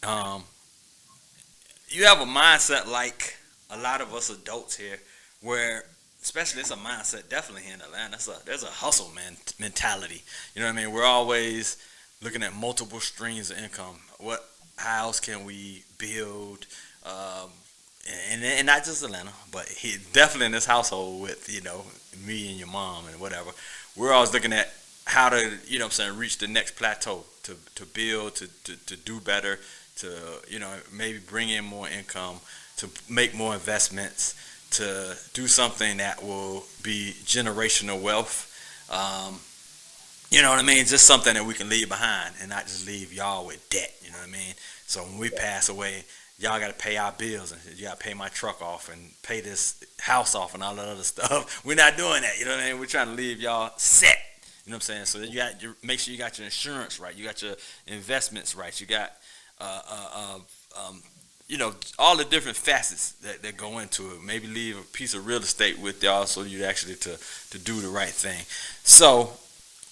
Um, you have a mindset like a lot of us adults here, where especially it's a mindset definitely here in Atlanta. There's a hustle mentality. You know what I mean? We're always looking at multiple streams of income. How else can we build? Um, and not just Atlanta, but he definitely in this household with me and your mom and whatever. We're always looking at how to what I'm saying reach the next plateau to build to do better to maybe bring in more income to make more investments to do something that will be generational wealth. Um, you know what I mean? Just something that we can leave behind and not just leave y'all with debt. You know what I mean? So when we pass away, y'all got to pay our bills and you got to pay my truck off and pay this house off and all that other stuff. We're not doing that. You know what I mean? We're trying to leave y'all set. You know what I'm saying? So then make sure you got your insurance right. You got your investments right. You got, uh, uh, um, all the different facets that go into it. Maybe leave a piece of real estate with y'all so you actually to do the right thing. So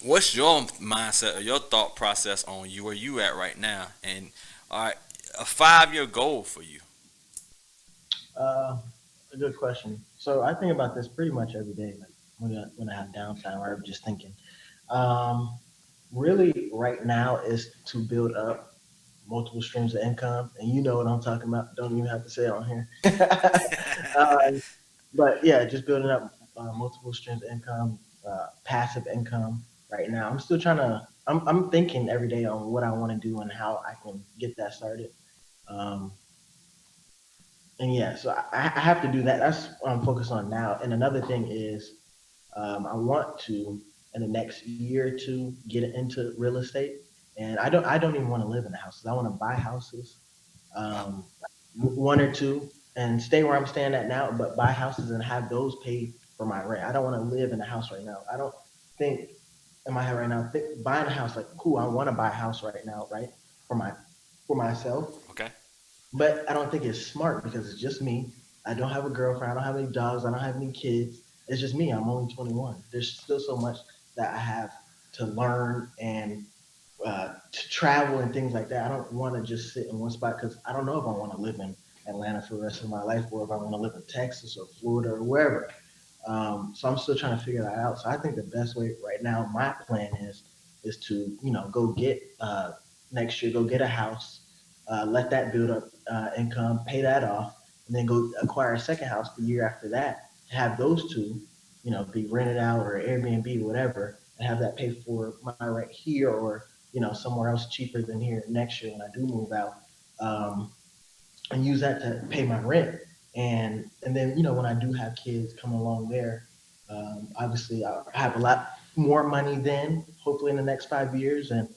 what's your mindset or your thought process on where you at right now? And all right, a 5-year goal for you. Uh, a good question. So I think about this pretty much every day, like when I have downtime or I'm just thinking. Um, Really, right now is to build up multiple streams of income, and you know what I'm talking about. Don't even have to say it on here. uh, but yeah, just building up multiple streams of income, passive income. Right now, I'm still trying to. I'm thinking every day on what I want to do and how I can get that started. Um, and yeah, so I have to do that. That's what I'm focused on now. And another thing is I want to in the next year or two get into real estate, and I don't even want to live in the houses. I want to buy houses, Wow. um, one or two, and stay where I'm staying at now, but buy houses and have those paid for my rent. I don't want to live in a house right now. I don't think in my head right now. Think buying a house like cool. I want to buy a house right now, right for my for myself, Okay. but I don't think it's smart because it's just me. I don't have a girlfriend. I don't have any dogs. I don't have any kids. It's just me. I'm only 21. There's still so much that I have to learn and to travel and things like that. I don't want to just sit in one spot because I don't know if I want to live in Atlanta for the rest of my life or if I want to live in Texas or Florida or wherever. So I'm still trying to figure that out. So I think the best way right now, my plan is to go get next year, go get a house, let that build up income, pay that off, and then go acquire a second house the year after that. Have those two, be rented out or Airbnb, whatever, and have that pay for my rent here or somewhere else cheaper than here next year when I do move out, and use that to pay my rent. And then when I do have kids come along there, obviously I have a lot more money then, hopefully in the next 5 years, and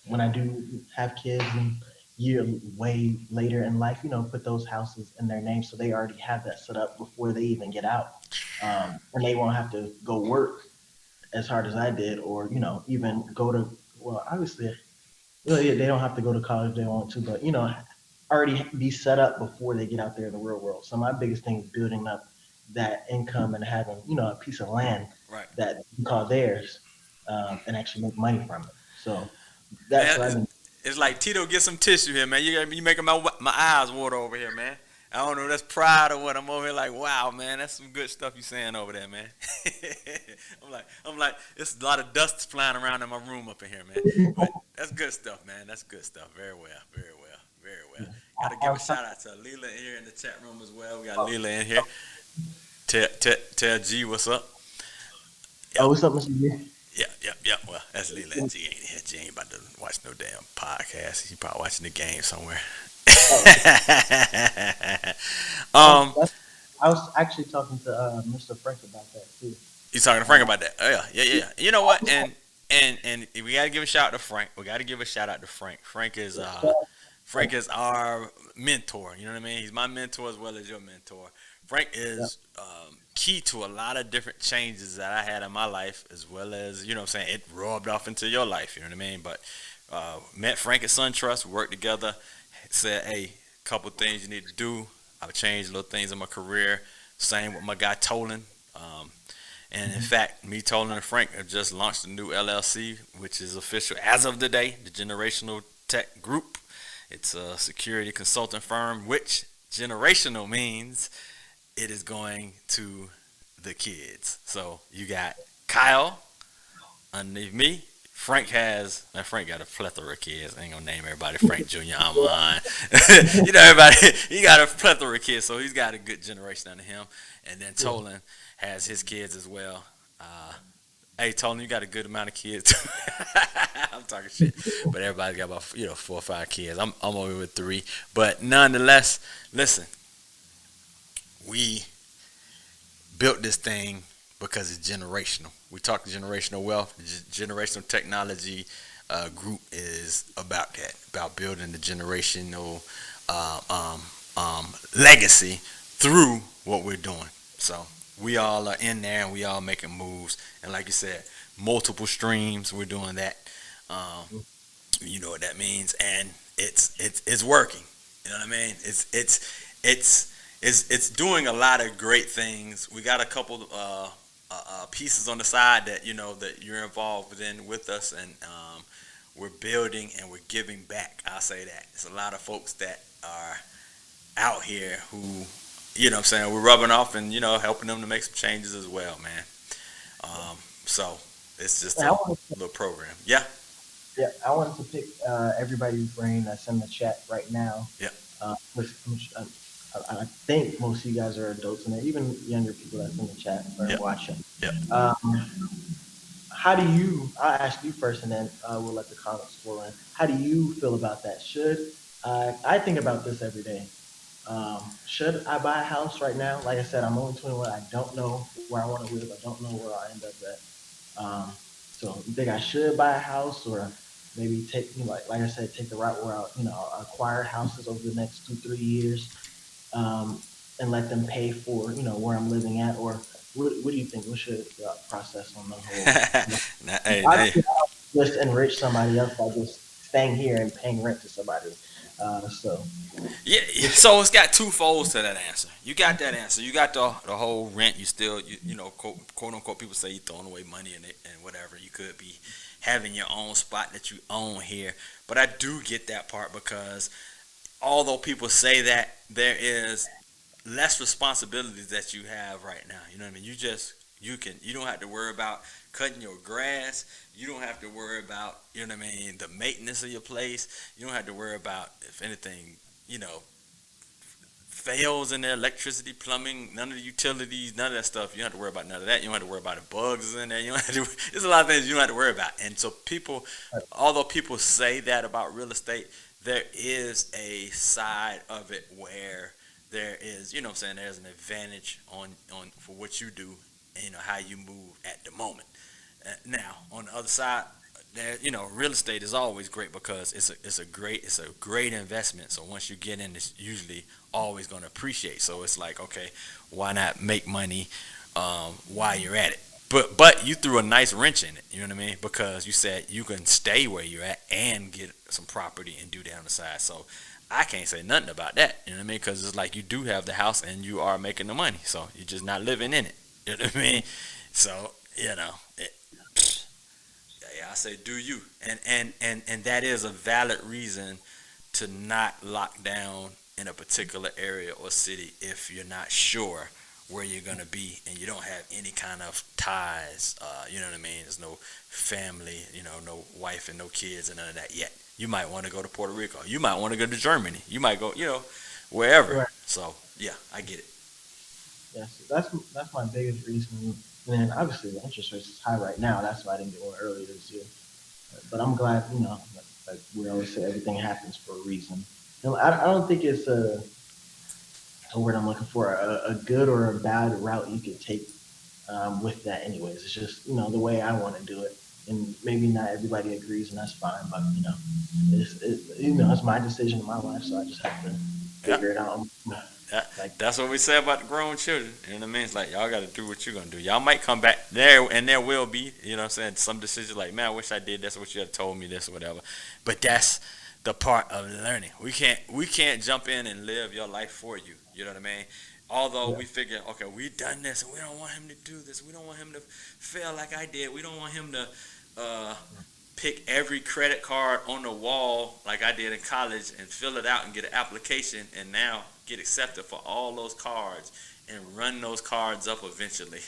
when I do have kids and year way later in life, put those houses in their name so they already have that set up before they even get out, and they won't have to go work as hard as I did, or even go to well, obviously, yeah, they don't have to go to college if they want to, but already be set up before they get out there in the real world. So my biggest thing is building up that income and having a piece of land Right. that you call theirs, and actually make money from it. So that's Man, what I've been. it's like Tito, get some tissue here, man. You making my eyes water over here, man. I don't know if that's pride or what. I'm over here like, wow, man, that's some good stuff you saying over there, man. I'm like, it's a lot of dust flying around in my room up in here, man. But that's good stuff, man. That's good stuff. Very well, very well, very well. Got to give a shout out to Leela in here in the chat room as well. We got Leela in here. Tell G what's up. Oh, what's up, Mr. G? Yeah. Well, that's Leland. G ain't here. G ain't about to watch no damn podcast. He probably watching the game somewhere. I was actually talking to Mr. Frank about that too. You talking to Frank about that? Oh, yeah. You know what? And we gotta give a shout out to Frank. Frank is our mentor. You know what I mean? He's my mentor as well as your mentor. Frank is key to a lot of different changes that I had in my life, as well as, it rubbed off into your life, you know what I mean? But met Frank at SunTrust, we worked together, said, hey, couple things you need to do. I've changed little things in my career. Same with my guy Tolan. And in fact, me, Tolan, and Frank have just launched a new LLC, which is official as of today, the Generational Tech Group. It's a security consulting firm, which generational means it is going to the kids. So you got Kyle underneath me. Frank got a plethora of kids. I ain't gonna name everybody. Frank Jr. I'm on. Everybody. He got a plethora of kids, so he's got a good generation under him. And then Tolan has his kids as well. Hey, Tolan, you got a good amount of kids. I'm talking shit, but everybody's got about 4 or 5 kids. I'm over with 3, but nonetheless, listen. We built this thing because it's generational. We talk generational wealth. Generational technology group is about that, about building the generational legacy through what we're doing. So we all are in there and we all making moves. And like you said, multiple streams. We're doing that. You know what that means, and it's working. You know what I mean? It's doing a lot of great things. We got a couple pieces on the side that that you're involved within with us, and we're building and we're giving back. I'll say that. There's a lot of folks that are out here who, we're rubbing off and helping them to make some changes as well, man. So it's just a little program. Yeah. Yeah, I wanted to pick everybody's brain that's in the chat right now. Yeah. I think most of you guys are adults, and even younger people that's in the chat are watching. Yeah. How do you? I'll ask you first, and then we'll let the comments flow in. How do you feel about that? I think about this every day. Should I buy a house right now? Like I said, I'm only 21. I don't know where I want to live. I don't know where I'll end up at. So you think I should buy a house, or maybe take, like I said, take the route where I'll acquire houses over the next 2-3 years, and let them pay for where I'm living at, or what do you think? What's your process on the whole? Hey. Just enrich somebody else by just staying here and paying rent to somebody. So it's got 2 folds to that answer. You got that answer. You got the whole rent. You still quote unquote, people say you're throwing away money and whatever. You could be having your own spot that you own here, but I do get that part, because although people say that, there is less responsibilities that you have right now. You know what I mean? You don't have to worry about cutting your grass. You don't have to worry about, the maintenance of your place. You don't have to worry about, if anything you know, fails in their electricity, plumbing, none of the utilities, none of that stuff. You don't have to worry about none of that. You don't have to worry about the bugs in there. You don't have to, there's a lot of things you don't have to worry about. And so people, although people say that about real estate, there is a side of it where there is, you know what I'm saying, there's an advantage on for what you do and, you know, how you move at the moment. Now, on the other side, there, you know, real estate is always great because it's a great investment. So once you get in, it's usually always going to appreciate. So it's like, okay, why not make money while you're at it? But you threw a nice wrench in it. You know what I mean? Because you said you can stay where you're at and get some property and do that on the side. So I can't say nothing about that. You know what I mean? Because it's like you do have the house and you are making the money. So you're just not living in it. You know what I mean? So, you know, yeah, I say do you, and that is a valid reason to not lock down in a particular area or city if you're not sure where you're gonna be and you don't have any kind of ties. You know what I mean? There's no family, you know, no wife and no kids and none of that yet. You might want to go to Puerto Rico. You might want to go to Germany. You might go, you know, wherever. Right. So yeah, I get it. Yes, that's my biggest reason. And then obviously the interest rate is high right now. That's why I didn't get one earlier this year. But I'm glad, you know, like we always say, everything happens for a reason. And I don't think it's a word I'm looking for, a good or a bad route you could take with that. Anyways, it's just, you know, the way I want to do it. And maybe not everybody agrees, and that's fine. But you know, it's my decision in my life, so I just have to figure it out. That's what we say about the grown children. You know what I mean? It's like, y'all got to do what you're going to do. Y'all might come back there, and there will be, you know what I'm saying, some decisions like, man, I wish I did this, what you had told me this or whatever. But that's the part of learning. We can't jump in and live your life for you. You know what I mean? Although we figure, okay, we done this, and we don't want him to do this. We don't want him to fail like I did. We don't want him to pick every credit card on the wall like I did in college and fill it out and get an application and now get accepted for all those cards and run those cards up eventually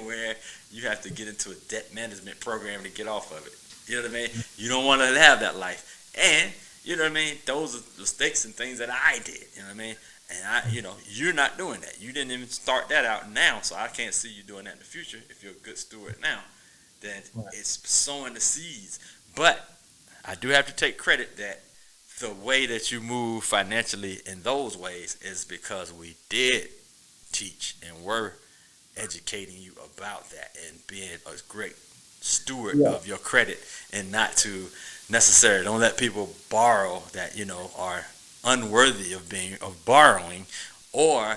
where you have to get into a debt management program to get off of it. You know what I mean? You don't want to have that life. And, you know what I mean? Those are mistakes and things that I did. You know what I mean? And you know, you're not doing that. You didn't even start that out now, so I can't see you doing that in the future if you're a good steward now. Then it's sowing the seeds. But I do have to take credit that the way that you move financially in those ways is because we did teach and were educating you about that and being a great steward of your credit and not to necessarily don't let people borrow that, you know, are unworthy of borrowing or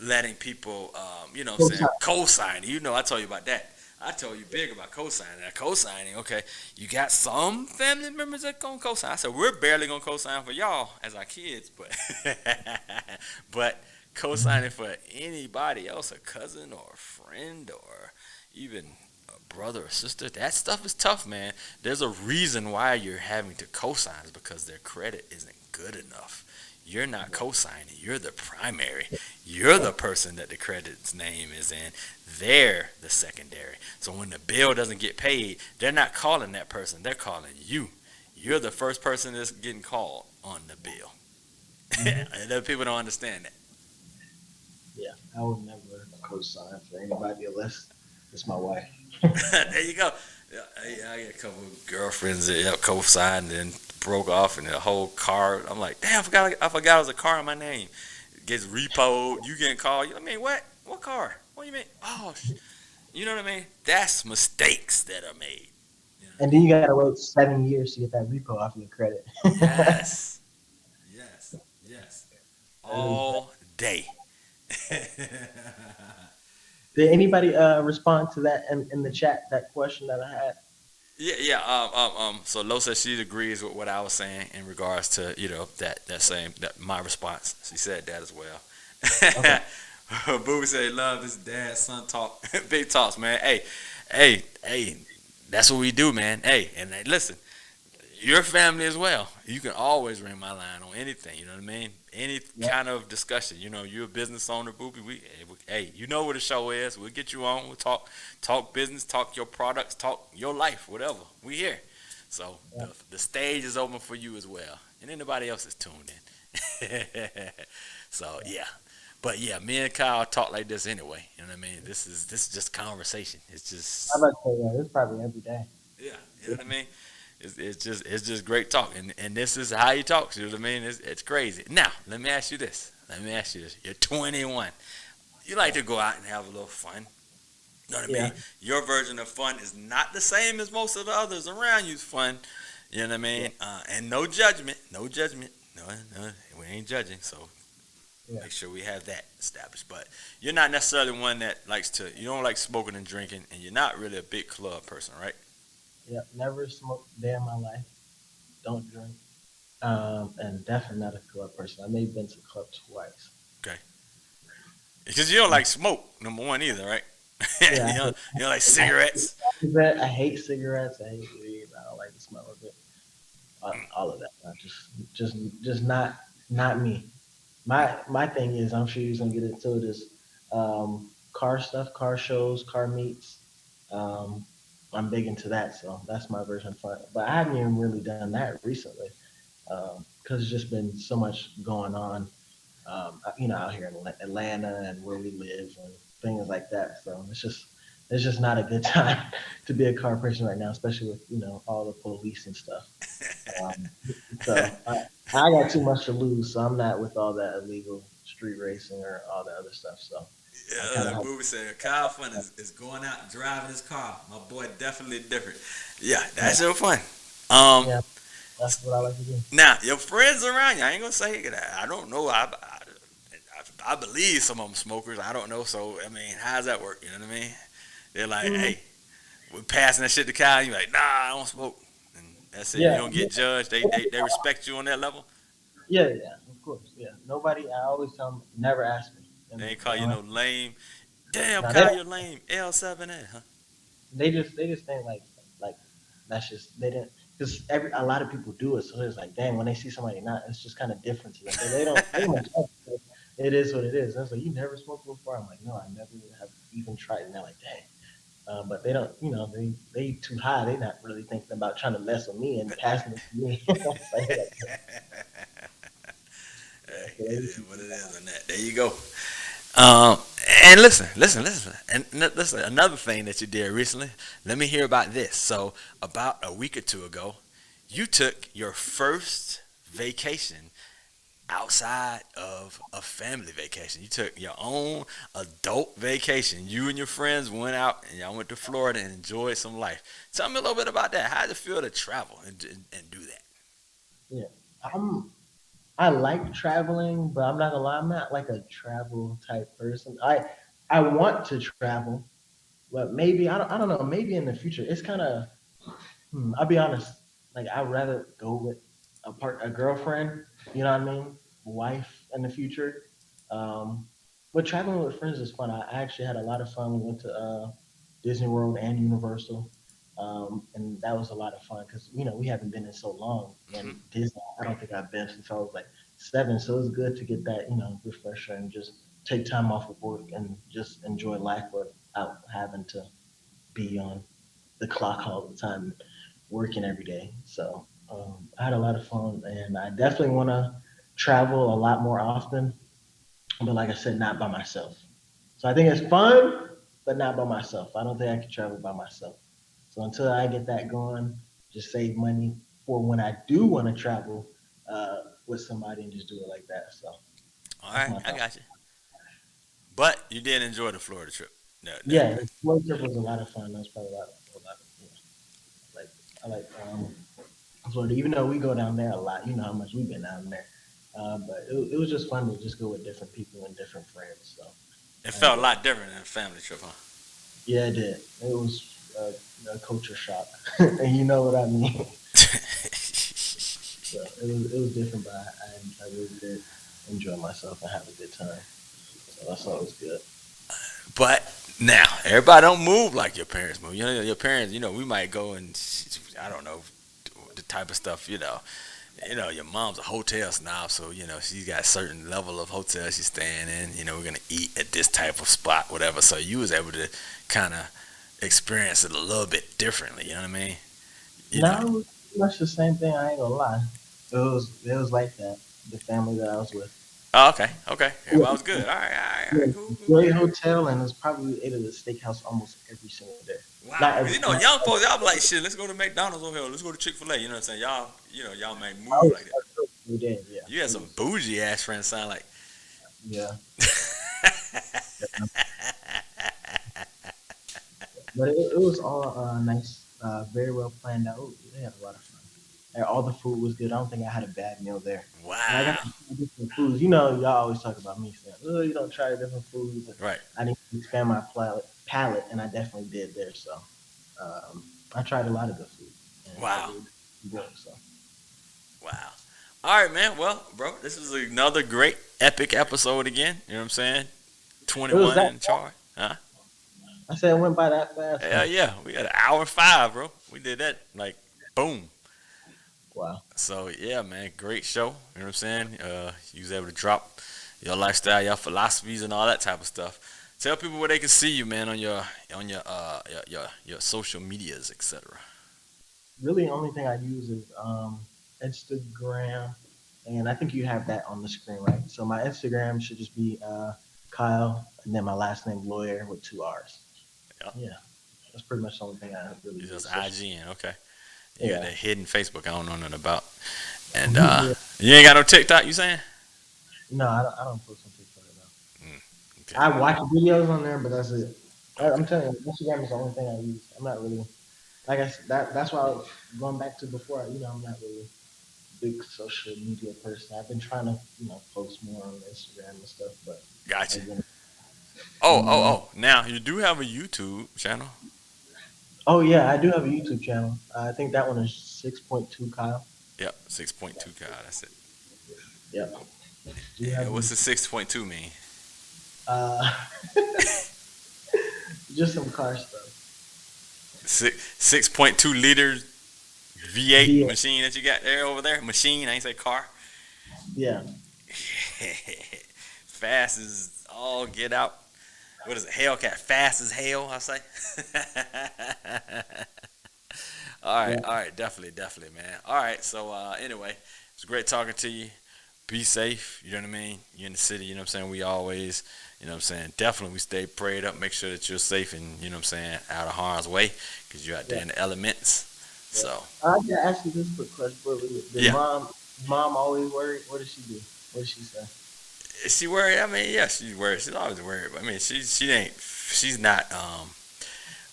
letting people, you know what I'm saying, co-sign. You know, I told you about that. I told you big about co-signing. Now, co-signing, okay, you got some family members that gonna co-sign. I said, we're barely gonna co-sign for y'all as our kids, but but co-signing for anybody else, a cousin or a friend or even a brother or sister, that stuff is tough, man. There's a reason why you're having to co-sign is because their credit isn't good enough. You're not co-signing. You're the primary. You're the person that the credit's name is in. They're the secondary. So when the bill doesn't get paid, they're not calling that person. They're calling you. You're the first person that's getting called on the bill. And other people don't understand that. Yeah, I would never co-sign for anybody unless it's my wife. There you go. I got a couple of girlfriends that co-signed and broke off, and the whole car. I'm like, damn, I forgot it was a car in my name. It gets repoed. You getting called? I mean, what? What car? What do you mean? Oh, you know what I mean? That's mistakes that are made. You know? And then you gotta wait 7 years to get that repo off your credit. Yes, all day. Did anybody respond to that in the chat? That question that I had. So Lo says she agrees with what I was saying in regards to, you know, that my response. She said that as well. Okay. Boo said, love this dad son talk. Big talks, man. Hey, that's what we do, man. Hey, and listen, your family as well. You can always ring my line on anything, you know what I mean? Any kind of discussion. You know, you're a business owner, Boopy. Hey, you know what the show is. We'll get you on. We'll talk business, talk your products, talk your life, whatever. We here. So the stage is open for you as well. And anybody else is tuned So yeah, but yeah, me and Kyle talk like this anyway. You know what I mean? This is just conversation. It's I'm just about to say, yeah, it's probably every day. yeah, you know what I mean. It's just great talk, and this is how you talk. You know what I mean? It's crazy. Now let me ask you this. Let me ask you this. You're 21. You like to go out and have a little fun. You know what I Yeah, mean? Your version of fun is not the same as most of the others around you's fun. You know what I yeah, mean? And no judgment. No judgment. No, no, we ain't judging. So yeah, make sure we have that established. But you're not necessarily one that likes to. You don't like smoking and drinking, and you're not really a big club person, right? yeah. Never smoked a day in my life. Don't drink. And definitely not a club person. I may have been to club twice. Okay. Because you don't like smoke, number one either, right? Yeah, you don't like I cigarettes. I hate cigarettes. I hate weed. I don't like the smell of it. All of that. I just not me. My thing is, I'm sure you're gonna get into this car stuff, car shows, car meets. Um, I'm big into that, so that's my version of fun. But I haven't even really done that recently because it's just been so much going on, out here in Atlanta and where we live and things like that. So it's just not a good time to be a car person right now, especially with all the police and stuff. Um, so I got too much to lose, so I'm not with all that illegal street racing or all that other stuff. So I kind of Like have, Booby said, Kyle Fun is going out and driving his car. My boy definitely different. Yeah, that's your fun. Um, yeah, that's what I like to do. Now your friends around you, I ain't gonna say I don't know. I believe some of them smokers. I don't know. So I mean, how's that work? You know what I mean? They're like, Mhm. hey, we're passing that shit to Kyle. You like, nah, I don't smoke. And that's it. You Yeah, don't get judged. They respect you on that level. yeah, of course, yeah. Nobody, I always tell them, never ask me, They and ain't call you no lame. Damn, now they Kyle, you're lame. L7A, huh? they just think like that's just they didn't because every a lot of people do it, so it's like dang when they see somebody not, it's just kind of different to them. So they don't judge. It is what it is. I was like, you never smoked before. I'm like, no, I never have even tried. And they're like, dang. But they don't, they too high. They not really thinking about trying to mess with me and passing it to me. So they're like, yeah, Hey, so it they is too what it high. is on that. There you go. Um, and listen, listen. Another thing that you did recently. Let me hear about this. So, about a week or two ago, you took your first vacation outside of a family vacation. You took your own adult vacation. You and your friends went out and y'all went to Florida and enjoyed some life. Tell me a little bit about that. How did it feel to travel and do that? Yeah, I'm. I like traveling, but I'm not gonna lie. I'm not like a travel type person. I want to travel, but maybe I don't know. Maybe in the future, it's kind of. I'll be honest. Like I'd rather go with a girlfriend. You know what I mean? Wife in the future. Um, but traveling with friends is fun. I actually had a lot of fun. We went to Disney World and Universal, and that was a lot of fun because we haven't been in so long. And Hmm. Disney, I don't think I've been since I was like 7. So it was good to get that refresher and just take time off of work and just enjoy life without having to be on the clock all the time, working every day. So I had a lot of fun, and I definitely want to travel a lot more often. But like I said, not by myself. So I think it's fun, but not by myself. I don't think I can travel by myself. So until I get that going, just save money for when I do want to travel with somebody and just do it like that. So All that's right, my I thought. got you. But you did enjoy the Florida trip. No, that, Yeah, the road trip was a lot of fun. That was probably like I like Florida, even though we go down there a lot. You know how much we've been down there. But it was just fun to just go with different people and different friends. So it I felt a enjoyed lot it. different than a family trip, huh? Yeah, it did. It was a culture shock, and you know what I mean. So it was different, but I really did enjoy myself and have a good time. So that's always good. But now everybody don't move like your parents move. You know, your parents. We might go and I don't know the type of stuff. Your mom's a hotel snob, so she's got a certain level of hotel she's staying in. We're gonna eat at this type of spot, whatever. So you was able to kind of experience it a little bit differently. You know what I mean? You know. Now it was pretty much the same thing. I ain't gonna lie. It was like that. the family that I was with. Oh, okay, okay. Yeah, Everybody was good. All yeah, right, cool, cool. great hotel, and it's probably ate at the steakhouse almost every single day. Not Wow, every. you know, Not, young folks, y'all be like, shit, let's go to McDonald's over here. Let's go to Chick-fil-A. You know what I'm saying? Y'all, y'all might I move was like that. every day. Yeah, You had it some was. bougie ass friends sound like. Yeah, but it was all nice, very well planned out. They had a lot of fun. And all the food was good. I don't think I had a bad meal there. And I got Wow. to try different foods. You know, y'all always talk about me saying, "Oh, you don't try different foods." Right. I need to expand my palate, and I definitely did there. So I tried a lot of good food, and I Wow. really enjoyed it. So Wow. All right, man. Well, bro, this is another great epic episode again. You know what I'm saying? it was 21 that. in charge. Huh? I said it went by that fast. Hell Huh? yeah. We got an hour and 5, bro. We did that like boom. Wow. So yeah, man, great show. You know what I'm saying? You was able to drop your lifestyle, your philosophies, and all that type of stuff. Tell people where they can see you, man, on your social medias, etc. Really, the only thing I use is Instagram, and I think you have that on the screen, right? So my Instagram should just be Kyle, and then my last name Lawyer with two R's. Yep. Yeah, that's pretty much the only thing I really It's just use. Social. IGN, okay. You got Yeah. that hidden Facebook I don't know nothing about, and Yeah. you ain't got no TikTok. You saying? No, I don't post on TikTok now. Mm, okay, I watch videos on there, but that's it. I'm okay, telling you, Instagram is the only thing I use. I'm not really like I said, that's why I was going back to before. I'm not really a big social media person. I've been trying to post more on Instagram and stuff, but gotcha. again, Oh, oh, mm, oh. Now you do have a YouTube channel. oh yeah, I do have a YouTube channel. I think that one is 6.2 Kyle. Yep, 6.2. God, that's it. Yep. Do you have And what's the 6.2 mean? uh just some car stuff? 6.2 liters V8 Yeah, machine that you got there over there. Machine, I ain't say car. yeah, Fast as all get out. What is it? Hellcat. Fast as hell, I say. yeah. All right, definitely, definitely, man. All right, so anyway, it's great talking to you. Be safe, you know what I mean? You're in the city, you know what I'm saying? We always, you know what I'm saying? Definitely we stay prayed up, make sure that you're safe and, you know what I'm saying, out of harm's way because you're out there Yeah. in the elements. Yeah. So, I gotta ask you this quick question. Did yeah. mom always worried? What did she do? What did she say? Is she worried? I mean, yeah, she's worried. She's always worried. But I mean, she's not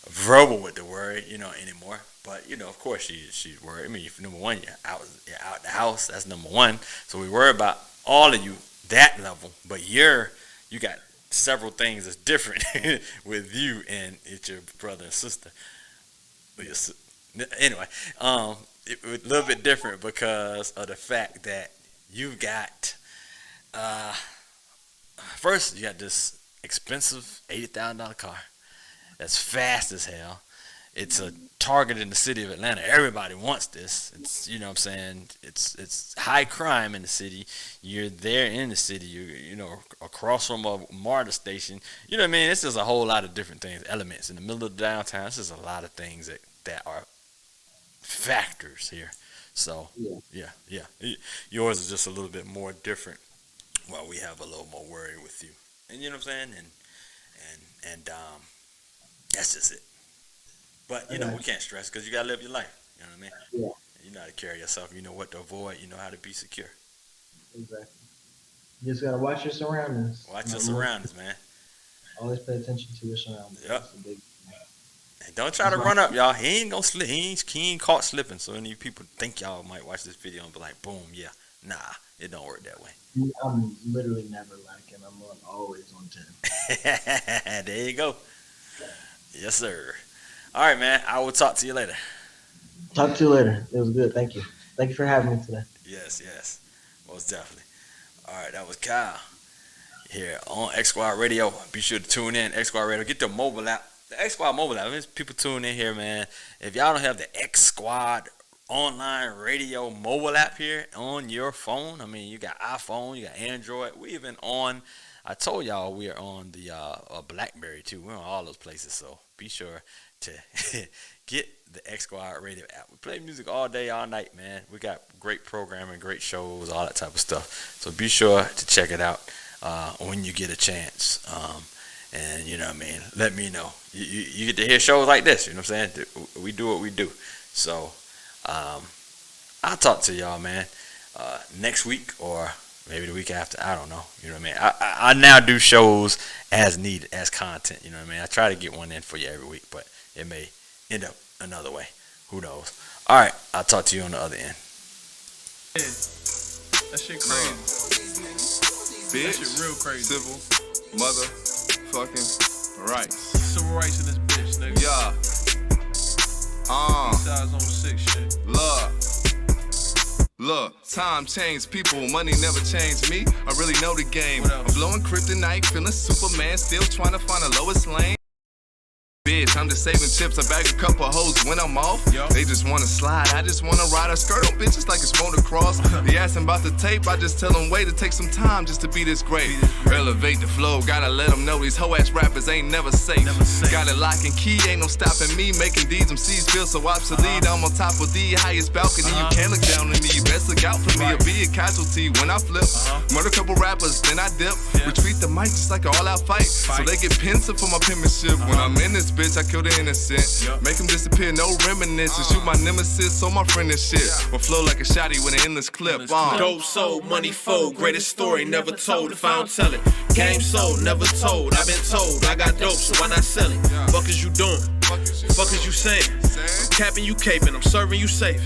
verbal with the word, anymore. But of course she's worried. I mean, if number one, you're out the house. That's number one. So we worry about all of you that level. But you got several things that's different with you and it's your brother and sister. With your anyway, it's a little bit different because of the fact that you've got uh, first you got this expensive $80,000 car that's fast as hell. It's a target in the city of Atlanta. Everybody wants this. It's what I'm saying. It's high crime in the city. You're there in the city. You're across from a MARTA station. You know what I mean? It's just a whole lot of different things, elements in the middle of the downtown. It's just a lot of things that are factors here. So Yeah. yeah. Yours is just a little bit more different. While we have a little more worry with you, and you know what I'm saying, and that's just it. But I got we can't stress because you gotta live your life. You know what I mean? you. Yeah, You know how to carry yourself. You know what to avoid. You know how to be secure. exactly. You just gotta watch your surroundings. Watch your surroundings, man. Always pay attention to your surroundings. Yep. That's a big. And don't try That's to my. run up, y'all. He ain't gonna slip. He ain't caught slipping. So any people think y'all might watch this video and be like, boom, yeah. Nah, it don't work that way. I'm literally never lacking. Always on 10. There you go. Yes, sir. All right, man. I will talk to you later. Talk to you later. It was good. Thank you. Thank you for having me today. Yes. Most definitely. All right, that was Kyle here on X Squad Radio. Be sure to tune in, X Squad Radio. Get the mobile app. The X Squad mobile app. There's people tuning in here, man. If y'all don't have the X Squad online radio mobile app here on your phone, I mean, you got iPhone, you got Android. We even on I told y'all we are on the BlackBerry too. We're on all those places, so be sure to get the X Squad Radio app. We play music all day, all night, man. We got great programming, great shows, all that type of stuff. So be sure to check it out when you get a chance. And you know what I mean, let me know. You get to hear shows like this, you know what I'm saying? We do what we do. So I'll talk to y'all, man, next week or maybe the week after. I don't know. You know what I mean? I now do shows as needed, as content. You know what I mean? I try to get one in for you every week, but it may end up another way. Who knows? All right. I'll talk to you on the other end. That shit crazy. Bitch. That shit real crazy. Civil. Motherfucking rights. Civil rights in this bitch, nigga. Yeah. Size on 6 shit. Look, time changed people, money never changed me. I really know the game. I'm blowing kryptonite, feeling Superman, still trying to find the lowest lane. Bitch, I'm just saving chips. I bag a couple hoes when I'm off. Yo. They just wanna slide, I just wanna ride a skirt on bitches like it's motocross. They asking about the tape, I just tell them wait, it takes some time just to be this great. Elevate the flow, gotta let them know these hoe ass rappers ain't never safe. Got it lock and key, ain't no stopping me. Making these MCs feel so obsolete. I'm on top of the highest balcony, you can't look down on me. Best look out for me or be a casualty when I flip. Murder couple rappers, then I dip. Retreat the mic just like an all out fight. So they get pensive for my penmanship. When I'm in this bitch, I kill the innocent. Make them disappear, no reminiscence. Shoot my nemesis on my friend and shit. Or flow like a shotty with an endless clip. Dope sold, money fold, greatest story never told. If I don't tell it, game sold, never told. I've been told I got dope, so why not sell it? Fuck is you doing? Fuck is you saying? I'm capping, you caping, I'm serving you safe.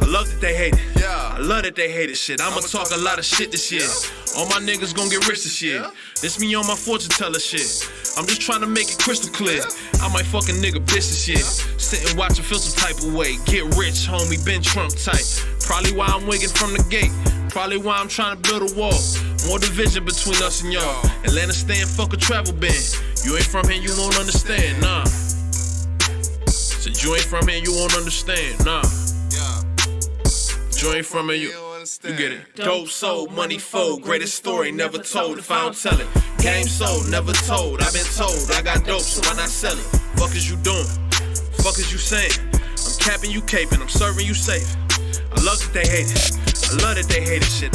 I love that they hate it. I love that they hate it. Shit, I'ma talk a lot of shit this year. All my niggas gon' get rich this year. This me on my fortune teller shit. I'm just trying to make it crystal clear. I might fuck a nigga bitch this year. Sit and watch and feel some type of way. Get rich, homie, been Trump tight. Probably why I'm wigging from the gate. Probably why I'm trying to build a wall. More division between us and y'all. Atlanta stand, fuck a travel ban. You ain't from here, you won't understand, nah. Said you ain't from here, you won't understand, nah. You ain't from here, you get it. Dope sold, money fold, greatest story never told. If I don't tell it, game sold, never told. I've been told I got dope, so why not sell it? Fuck is you doing? Fuck is you saying? I'm capping, you caping, I'm serving you safe. I love that they hate it. I love that they hate it shit.